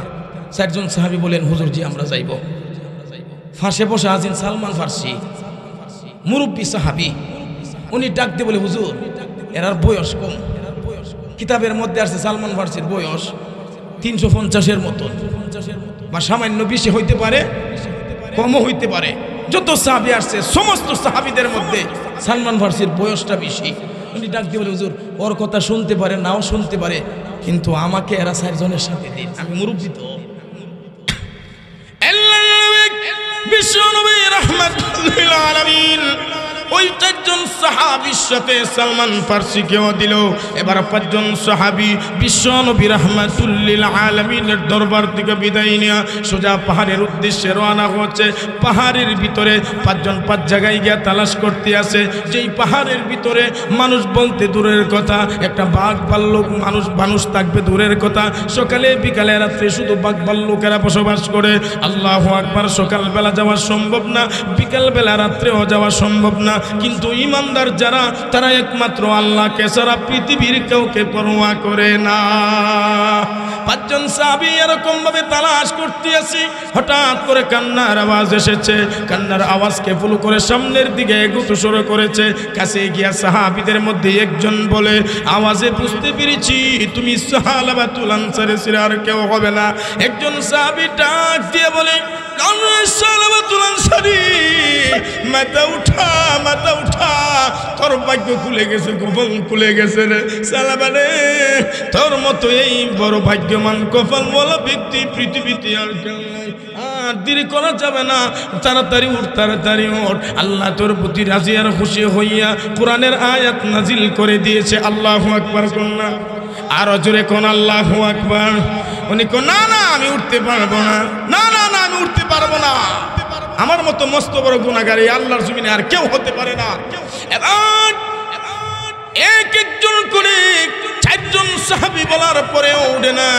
S1: চারজন সাহাবী বলেন, হুজুর জি আমরা যাইব। ফাঁসে বসে আছেন সালমান ফার্সি, মুরব্বী সাহাবী। উনি ডাক দিয়ে বলে, হুজুর এরার বয়স কম, কিতাবের মধ্যে আসছে সালমান ফার্সির বয়স 350-এর মতো, বা সামান্য বেশি হইতে পারে, কমও হইতে পারে। যত সাহাবী আসছে সমস্ত সাহাবীদের মধ্যে সালমান ফার্সির বয়সটা বেশি। উনি ডাক দিয়ে বলে, হুজুর ওর কথা শুনতে পারে, নাও শুনতে পারে, কিন্তু আমাকে এরা 4 জনের সাথে দিন, আমি মুরব্বী তো। বিশ্বনবী রাহমাতুল আলামিন ওই 4 জন সাহাবীর সাথে সালমান ফার্সিকেও দিল। এবার 5 জন সাহাবী বিশ্বনবী রাহমাতুল লিল আলামিনের দরবার থেকে বিদায় নিয়ে সোজা পাহাড়ের উদ্দেশ্যে রওনা হচ্ছে। পাহাড়ের ভিতরে 5 জন 5 জায়গায় গিয়ে তালাশ করতে আছে। যেই পাহাড়ের ভিতরে মানুষ বলতে দূরের কথা, একটা বাঘ ভাল্লুক মানুষ থাকবে দূরের কথা, সকালে বিকালে রাত্রে শুধু বাঘ ভাল্লুকেরা বসবাস করে। আল্লাহু আকবার। সকালবেলা যাওয়া সম্ভব না, বিকালবেলা রাত্রেও যাওয়া সম্ভব না, কিন্তু ইমানদার যারা তারা একমাত্র আল্লাহকে ছাড়া পৃথিবীর কাউকে পরোয়া করে না। পাঁচজন সাহাবী এরকম ভাবে তালাশ করতে আসি, হঠাৎ করে কান্নার আওয়াজ এসেছে। কান্নার আওয়াজকে ফলো করে সামনের দিকে এগোতে শুরু করেছে। কাছে গিয়া সাহাবীদের মধ্যে একজন বলে, আওয়াজে বুঝতে পেরেছি তুমি সাহাবাতুল আনসারের আর কেউ হবে না। একজন সাহাবী ডাক দিয়ে বলে, সাহাবাতুল আনসারী, মাথা উঠা, মাথা উঠা, তোর ভাগ্য খুলে গেছে, কপাল খুলে গেছে রে সালাবারে। তোর মতো এই বড় ভাগ্যমান কপাল বলা ব্যক্তি পৃথিবীতে আর কেউ নাই। আর দেরি করা যাবে না, তাড়াতাড়ি উঠ, তাড়াতাড়ি উঠ। আল্লাহ তোর প্রতি রাজি আর খুশি হইয়া কোরআনের আয়াত নাজিল করে দিয়েছে। আল্লাহু আকবার কোন না, আরো জোরে কোন আল্লাহু আকবার। উনি কোন না না আমি উঠতে পারবো না, না না না আমি উঠতে পারবো না, আমার মতো মস্ত বড় গুনাহগার এই আল্লাহর জমিনে আর কেউ হতে পারে না। এবার এক একজন করে চারজন সাহাবী বলার পরেও উঠে না।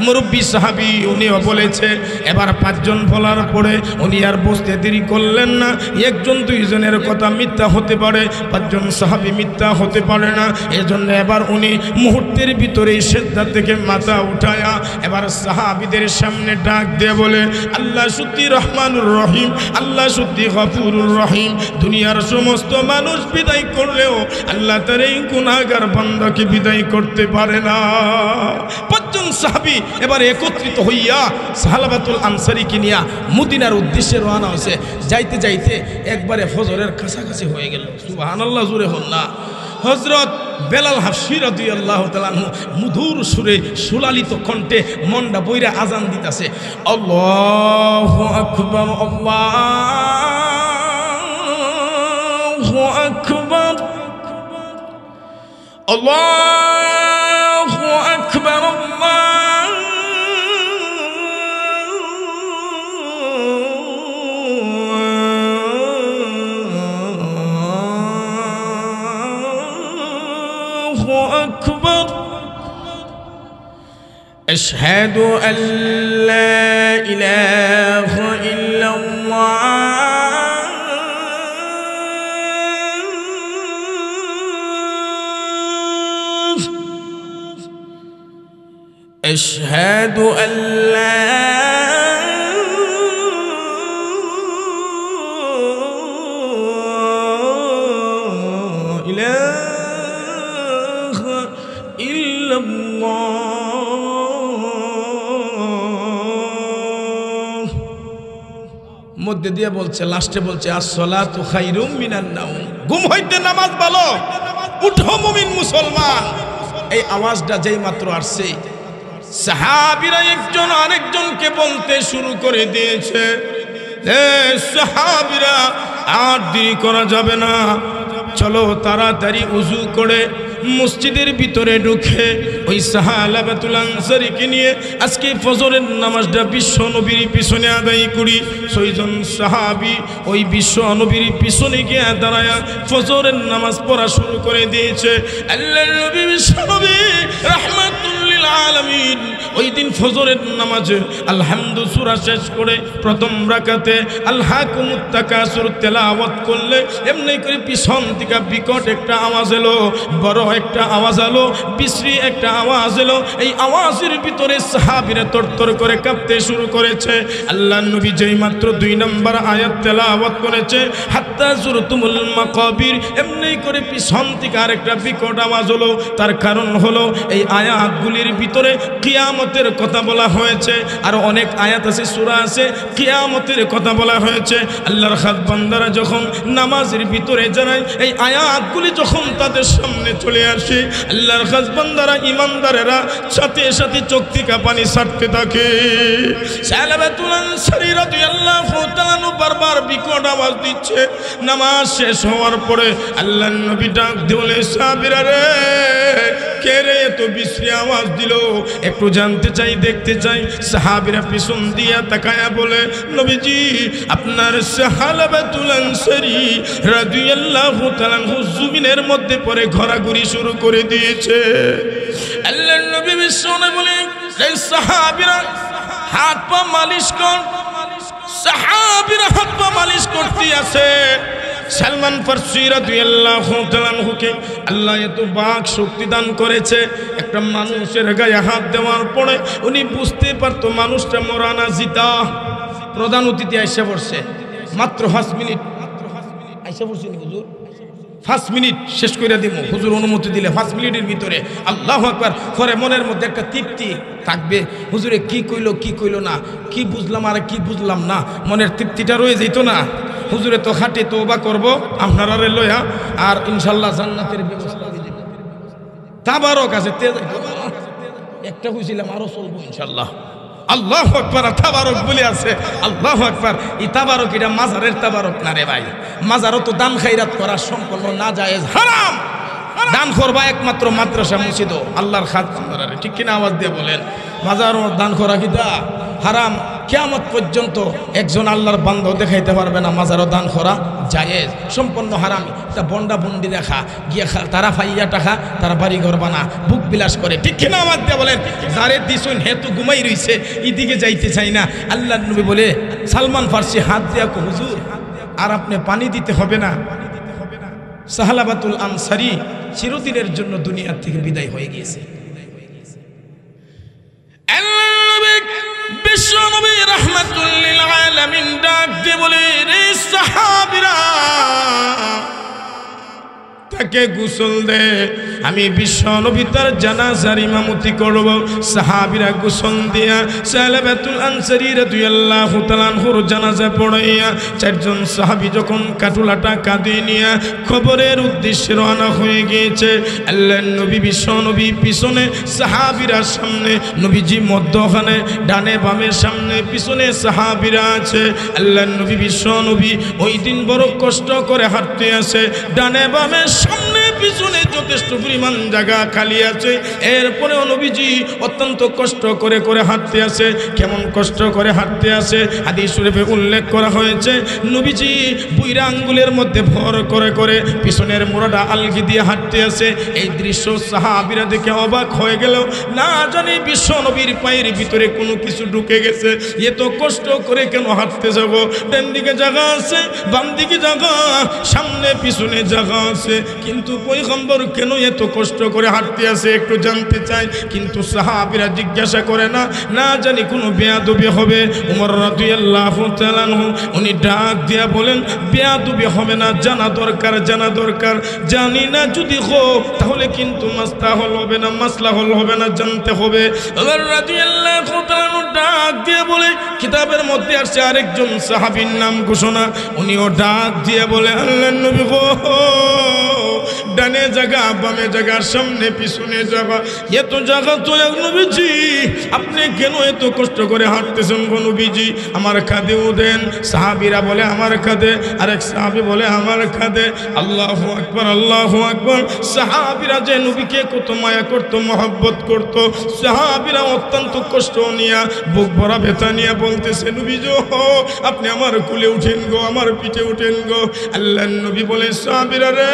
S1: মুরব্বী সাহাবী উনিও বলেছে। এবার পাঁচজন বলার পরে উনি আর বুঝতে দেরি করলেন না, একজন দুইজনের কথা মিথ্যা হতে পারে, পাঁচজন সাহাবী মিথ্যা হতে পারে না। এজন্য এবার উনি মুহূর্তের ভিতরেই সিজদা থেকে মাথা উঠায়া এবার সাহাবীদের সামনে ডাক দিয়ে বলে, আল্লাহ সত্যি রহমানুর রহিম, আল্লাহ সত্যি গফুরুর রহিম। দুনিয়ার সমস্ত মানুষ বিদায় করলেও আল্লাহ তার এই গুনাহগার বান্দাকে বিদায় করতে পারে না। পাঁচজন সাহাবী এবার একত্রিত হইয়া সাহাবাতুল আনসারীকে নিয়া মদিনার উদ্দেশ্যে রওনা হয়েছে। যাইতে যাইতে একবারে ফজরের কাছাকাছি হয়ে গেল। সুবহানাল্লাহ, জোরে হল না। হযরত বেলাল হাবশী রাদিয়াল্লাহু তাআলা আনহু মধুর সুরে সুলালিত কণ্ঠে মন্ডা বইরা আজান দিতেছে, আল্লাহু আকবার, আল্লাহু আকবার, আল্লাহু আকবার, أكبر أشهد أن لا إله إلا الله أشهد أن لا মধ্যে দিয়ে বলছে, লাস্টে বলছে আসসালাতু খায়রুম মিনান নাওম, ঘুম হইতে নামাজ ভালো, উঠো মুমিন মুসলমান। এই আওয়াজটা যেই মাত্র আসছে সাহাবীরা একজন আরেকজনকে বলতে শুরু করে দিয়েছে, সাহাবীরা আর দেরি করা যাবে না, চলো তাড়াতাড়ি উযু করে মসজিদের ভিতরে ঢুকে ওই সাহাবাতুল আনসারীকে নিয়ে আজকে ফজরের নামাজটা বিশ্ব নবীর পিছনে আদায় করি। ছয়জন সাহাবী ওই বিশ্ব নবীর পিছনে গিয়ে দাঁড়ায়া ফজরের নামাজ পড়া শুরু করে দিয়েছে। আল্লাহর নবী বিশ্ব নবী রাহমাতুল লিল আলামিন ওই দিন ফজরের নামাজে আলহামদু সূরা শেষ করে প্রথম রাকাতে আলহাকুমুত তাকাসুর তেলাওয়াত করলে এমনি করে পিছন থেকে বিকট একটা আওয়াজ এলো, বড় একটা আওয়াজ এলো, বিশ্রী একটা আওয়াজ এলো। এই আওয়াজের ভিতরে সাহাবীরা তরতর করে কাঁপতে শুরু করেছে। আল্লাহর নবী যেই মাত্র 2 নম্বর আয়াত তেলাওয়াত করেছে, হাত্তা যুরতুমুল মাকাবির, এমনি করে পিছন থেকে আরেকটা বিকট আওয়াজ হলো। তার কারণ হলো এই আয়াতগুলির ভিতরে কিয়ামতের কথা বলা হয়েছে, আর অনেক আয়াত আছে, সূরা আছে, কিয়ামতের কথা বলা হয়েছে। আল্লাহর খাস বান্দারা যখন নামাজের ভিতরে জানায়, এই আয়াতগুলি যখন তাদের সামনে চলে আসে, আল্লাহর খাস বান্দারা ইমানদারেরা সাথে সাথে চোখ থেকে পানি ছাড়তে থাকে। সাহাবাতুল আনসারী রাদিয়াল্লাহু তাআলা বারবার বিকট আওয়াজ দিচ্ছে। নামাজ শেষ হওয়ার পরে আল্লাহর নবী ডাক দিয়ে বলে, সাহাবীরা রে, কে রে এত বিশ্রী আওয়াজ দিল, একটু জানতে চাই, দেখতে চাই। সাহাবীরা পিছন দিয়া তাকায়া বলে, নবীজি আপনার সাহাবাতুল আনসারী রাদিয়াল্লাহু তাআলা জমিনের মধ্যে পড়ে ঘোরাঘুরি শুরু করে দিয়েছে। আল্লাহর নবী বিশ্বনে বলে, এই সাহাবীরা হাত পা মালিশ কর। সাহাবীরা হাত পা মালিশ করতে আছে। সালমান ফারসি রাদিয়াল্লাহু তাআলা আনহুকে আল্লাহ এত বাক শক্তি দান করেছে, একটা মানুষের গায়ে হাত দেওয়ার পরে উনি বুঝতে পারতো মানুষটা মরা না জিতা। প্রধান অতিথি আইসা পড়ছে, মাত্র 5 মিনিট আইসা পড়ছে হুজুর, 5 মিনিট শেষ করে দিব হুজুর অনুমতি দিলে 5 মিনিটের ভিতরে। আল্লাহু আকবার। পরে মনের মধ্যে একটা তৃপ্তি থাকবে, হুজুরে কি কইলো না, কি বুঝলাম আর কি বুঝলাম না, মনের তৃপ্তিটা রয়ে যেত না। হুজুরে তো খাটে তওবা করব আপনারা লইয়া, আর ইনশাআল্লাহ জান্নাতের ব্যবস্থা করে দেব। তাবারক আছে তেজ একটা কইছিলাম আরো চলবো ইনশাআল্লাহ। আল্লাহু আকবার। তাবারক বলে আছে, আল্লাহু আকবার। এই তাবারক এটা মাজারের তাবারক না রে ভাই, মাজারও তো দান খায়রাত করা সম্পূর্ণ নাজায়েজ, হারাম। দান করবা একমাত্র মাদ্রাসা মসজিদও আল্লাহর খাজনারে, ঠিক কিনা আওয়াজ দিয়ে বলেন। মাজারও দান করা কিটা হারাম। কিয়ামত পর্যন্ত একজন আল্লাহর বান্দা দেখাইতে পারবে না মাজারও দান করা জায়েজ, সম্পূর্ণ হারাম। তা বন্ডা বন্ডি দেখা গিয়া তারা ফাইয়া টাকা তারা বাড়ি ঘর বানা বুক বিলাস করে, ঠিক কিনা আওয়াজ দিয়ে বলেন। যারে দিছুন হেতু ঘুমাই রইছে, এদিকে যাইতে চাই না। আল্লাহর নবী বলে সালমান ফারসি হাত দিয়া কো হুজুর আর আপনি পানি দিতে হবে না। সাহালাবাতুল আনসারী চিরদিনের জন্য দুনিয়ার থেকে বিদায় হয়ে গিয়েছে। বিশ্ব নবী রাহমাতুল লিল আলামিন ডাক দিয়ে বলে, রে সাহাবীরা তাকে গোসল দে, আমি বিশ্ব নবী তার জানাজার ইমামতি করব। সাহাবীরা গোসল দিয়া সালাবাতুল আনসারী রাদিয়াল্লাহু তাআলা আনহুর জানাজা পড়াইয়া 4 জন সাহাবী যখন কাটুলাটা কাঁধে নিয়ে খবরের উদ্দেশ্যে রওনা হয়ে গিয়েছে। আল্লাহর নবী বিশ্ব নবী পিছনে, সাহাবীরা সামনে, নবীজি মধ্যখানে, ডানে বামে সামনে পিছনে সাহাবীরা আছে। আল্লাহর নবী বিশ্ব নবী ওই দিন বড় কষ্ট করে হাঁটতে আছে, ডানে বামে সামনে পিছনে যথেষ্ট পরিমাণ জায়গা খালি আছে। এরপরেও নবীজি অত্যন্ত কষ্ট করে করে হাঁটতে আছে। কেমন কষ্ট করে হাঁটতে আছে হাদিস শরীফে উল্লেখ করা হয়েছে, নবীজি বুইরা আঙ্গুলের মধ্যে ভর করে করে পিছনের মোড়াটা আলগি দিয়ে হাঁটতে আছে। এই দৃশ্য সাহাবীরা দেখে অবাক হয়ে গেল, না জানি বিশ্ব নবীর পায়ের ভিতরে কোনো কিছু ঢুকে গেছে, এত কষ্ট করে কেন হাঁটতে যাব? ডান দিকে জায়গা আছে, বাম দিকে জায়গা, সামনে পিছনে জায়গা আছে, কিন্তু পয়গম্বর কেন এত কষ্ট করে হাঁটতে আছে একটু জানতে চাই। কিন্তু সাহাবীরা জিজ্ঞাসা করে না, না জানি কোনো বেয়াদবি হবে। ওমর রাদিয়াল্লাহু তাআলা আনহু উনি ডাক দিয়া বলেন, বেয়াদবি হবে না, জানা দরকার, জানা দরকার। জানি না যদি হোক তাহলে কিন্তু মাসলাহল হবে না, মাসলাহল হবে না, জানতে হবে। ওমর রাদিয়াল্লাহু তাআলা আনহু ডাক দিয়ে বলে, কিতাবের মধ্যে আসছে আরেকজন সাহাবীর নাম ঘোষণা, উনিও ডাক দিয়ে বলে, আল্লাহর নবী গো, ডানে জায়গা বামে জায়গা সামনে পিছনে জায়গা, এত জায়গা তো নবীজি আপনি কেন এত কষ্ট করে হাঁটতেছেন গো নবীজি? আমার কাঁধে উদেন। সাহাবীরা বলে আমার কাঁধে, আরেক সাহাবী বলে আমার কাঁধে। আল্লাহু আকবার, আল্লাহু আকবার। সাহাবীরা যে নবীকে কত মায়া করতো, মহব্বত করতো, সাহাবীরা অত্যন্ত কষ্ট নিয়া বুক ভরা ব্যথা নিয়ে বলতেছে, নবীজি আপনি আমার কুলে উঠেন গো, আমার পিঠে উঠেন গো। আল্লাহর নবী বলে, সাহাবীরা রে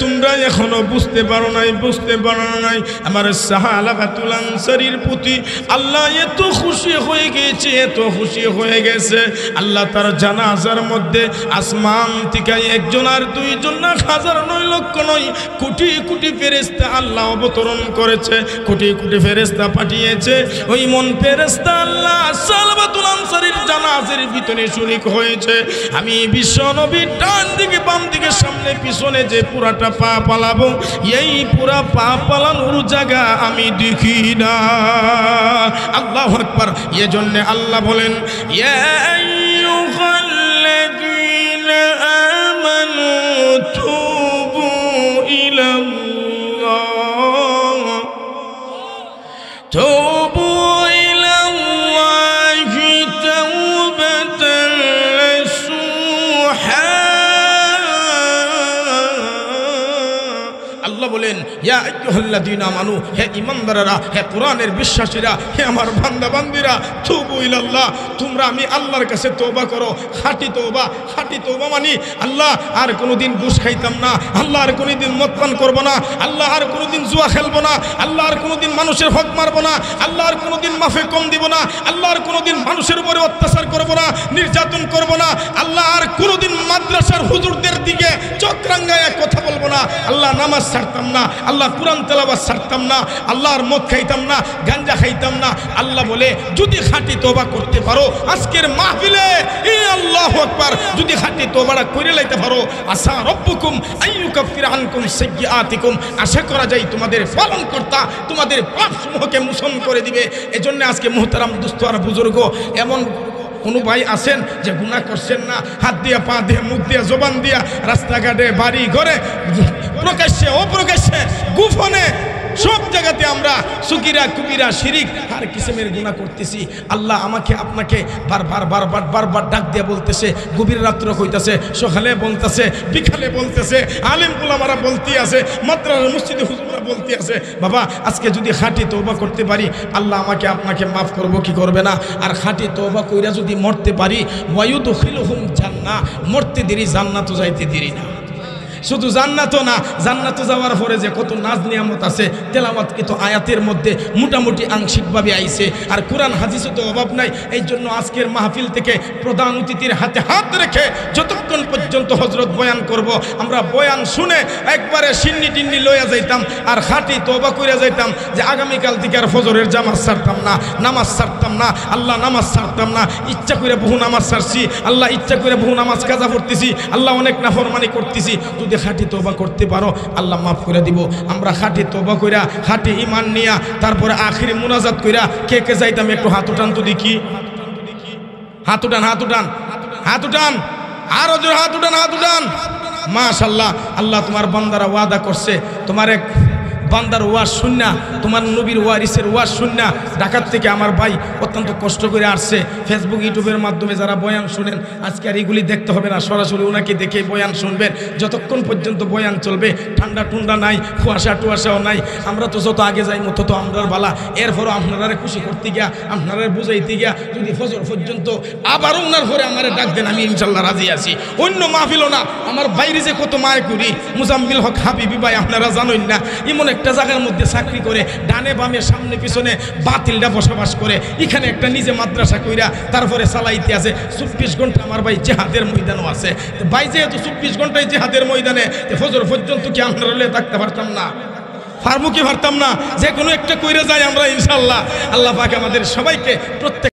S1: তোমরা এখনো বুঝতে পারো নাই, বুঝতে পারো নাই আমার সাহাবাতুল আনসারীর প্রতি আল্লাহ এত খুশি হয়ে গেছে, এত খুশি হয়ে গেছে। আল্লাহ তার জানাজার মধ্যে আসমান থেকে 1 জন আর 2 জন না, 1000 নয়, লক্ষ নয়, কোটি কোটি ফেরেশতা আল্লাহ অবতরণ করেছে, কোটি কোটি ফেরেশতা পাঠিয়েছে। ওই মন ফেরেশতা আল্লাহ সাহাবাতুল আনসারীর জানাজার ভিতরে শরীক হয়েছে। আমি বিশ্ব নবীর ডান দিকে বাম দিকে সামনে পিছনে যে পুরাটা পা পালাবো, এই পুরা পা পালানোর জায়গা আমি দেখি না। আল্লাহু আকবার। এজন্য আল্লাহ বলেন, ইয়া আইয়ুহাল্লাযীনা আমানু তুবু ইলাল্লাহ, তুবু ইলাল্লাহি তাওবাতান নাসুহা। আল্লাহ বলেন, ইয়া আইয়ুহাল্লাযীনা আমানু, হে ঈমানদাররা, হে কোরআনের বিশ্বাসীরা, হে আমার বান্দা বান্দীরা, তুবু ইলাল্লাহ, তোমরা আমি আল্লাহর কাছে তওবা করো। খাঁটি তওবা মানে আল্লাহ আর কোনোদিন ঘুষ খাইতাম না, আল্লাহ আর কোনোদিন মদ পান করবো না, আল্লাহ আর কোনোদিন জুয়া খেলবো না, আল্লাহ আর কোনোদিন মানুষের হক মারবো না, আল্লাহ আর কোনোদিন মাফে কম দিব না, আল্লাহ আর কোনোদিন মানুষের উপরে অত্যাচার করবো না, নির্যাতন করবো না, আল্লাহ আর কোনোদিন মাদ্রাসার হুজুরদের দিকে চক্রাঙ্গায় কথা বলবো না, আল্লাহ নামাজ ছাড়তাম না, আল্লাহ কোরআন তেলাওয়াত ছাড়তাম না, আল্লাহ আর মদ খাইতাম না, গাঞ্জা খাইতাম না। আল্লাহ বলে যদি খাঁটি তওবা করতে পারো আজকের মাহফিলে, আল্লাহু আকবার, যদি খাঁটি তওবাটা করে লাইতে পারো, আসা রব্বুকুম আইয়ুকাফির আনকুম সাইয়্যাতিকুম, আশা করা যায় তোমাদের পালনকর্তা তোমাদের পাপসমূহকে মোচন করে দিবে। এজন্য আজকে মুহতারাম দোস্ত আর বুজুর্গ, এমন কোনো ভাই আছেন যে গুনাহ করছেন না, হাত দিয়া পা দিয়ে মুখ দিয়া জবান দিয়া রাস্তাঘাটে বাড়ি ঘরে প্রকাশ্যে অপ্রকাশ্যে গোপনে সব জায়গাতে আমরা সুগিরা কুবিরা শিরিক আর কিসমের গুনাহ করতেছি। আল্লাহ আমাকে আপনাকে বারবার ডাক দিয়ে বলতেছে, গভীর রাত্র হইতেছে, সকালে বলতেছে, বিকালে বলতেছে, আলেম উলামারা বলতে আছে, মাদ্রাসা মসজিদে হুজুররা বলতে আছে, বাবা আজকে যদি খাঁটি তওবা করতে পারি আল্লাহ আমাকে আপনাকে মাফ করবো কি করবে না। আর খাঁটি তওবা কইরা যদি মরতে পারি, ওয়ায়ুদখিলুহুম জান্নাহ, মরতে দেরি জান্নাতও যাইতে দেরি না। শুধু জান্নাতও না, জান্নাত যাওয়ার পরে যে কত নাজ নিয়ামত আছে, তেলাওয়াত কিন্তু আয়াতের মধ্যে মোটামুটি আংশিকভাবে আইছে। আর কোরআন হাদিসও তো অভাব নাই। এই জন্য আজকের মাহফিল থেকে প্রধান অতিথির হাতে হাত রেখে যতক্ষণ পর্যন্ত হজরত বয়ান করব, আমরা বয়ান শুনে একবারে সিন্নি টিন্নি লইয়া যাইতাম আর খাঁটি তওবা কইরা যাইতাম যে আগামীকাল থেকে আর ফজরের জামাত ছাড়তাম না, নামাজ ছাড়তাম না, আল্লাহ নামাজ ছাড়তাম না, ইচ্ছা করে বহু নামাজ ছাড়ছি, আল্লাহ ইচ্ছা করে বহু নামাজ কাজা পড়তেছি, আল্লাহ অনেক নাফরমানি করতেছি। যদি খাঁটি তওবা করতে পারো আল্লাহ মাফ করে দিব। আমরা খাঁটি তওবা কইরা খাঁটি ঈমান নিয়া তারপরে আখিরি মুনাজাত কইরা কে কে যাইতাম একটু হাত উঠান তো দেখি, হাত উঠান, হাত উঠান, হাত উঠান, আরো জোরে হাত উঠান, হাত উঠান। মাশাআল্লাহ, আল্লাহ তোমার বান্দারা ওয়াদা করছে, তোমার এক বান্দার ওয়াজ শুননা, তোমার নবীর ওয়ারিসের ওয়াজ শুননা ঢাকার থেকে আমার ভাই অত্যন্ত কষ্ট করে আসছে। ফেসবুক ইউটিউবের মাধ্যমে যারা বয়ান শুনেন, আজকে আর এগুলি দেখতে হবে না, সরাসরি ওনাকে দেখে বয়ান শুনবেন। যতক্ষণ পর্যন্ত বয়ান চলবে, ঠান্ডা টুন্ডা নাই, কুয়াশা টুয়াশাও নাই, আমরা তো যত আগে যাই মতো তো আমরার বালা। এরপরও আপনারা খুশি করতে গিয়া, আপনারা বুঝাইতে গিয়া যদি ফজর পর্যন্ত আবার ওনার ঘরে আমার ডাক দেন, আমি ইনশাল্লাহ রাজি আছি। অন্য মাহফিলও না, আমার বাইরে যে কত মায় করি, মুজাম্মিল হক হাবিবি ভাই আপনারা জানেন না, এমন একটা জায়গার মধ্যে চাকরি করে, ডানে বামে সামনে পিছনে বাতিলটা বসবাস করে, এখানে একটা নিজে মাদ্রাসা কইরা তারপরে চালাইতে আছে। 24 ঘন্টা আমার ভাই জিহাদের ময়দানও আছে। ভাই যেহেতু 24 ঘন্টায় জিহাদের ময়দানে, ফজর পর্যন্ত কি আপনারা থাকতে পারতাম না? পারবো কি পারতাম না? যে কোনো একটা কইরা যায় আমরা ইনশাআল্লাহ। আল্লাহ পাক আমাদের সবাইকে প্রত্যেক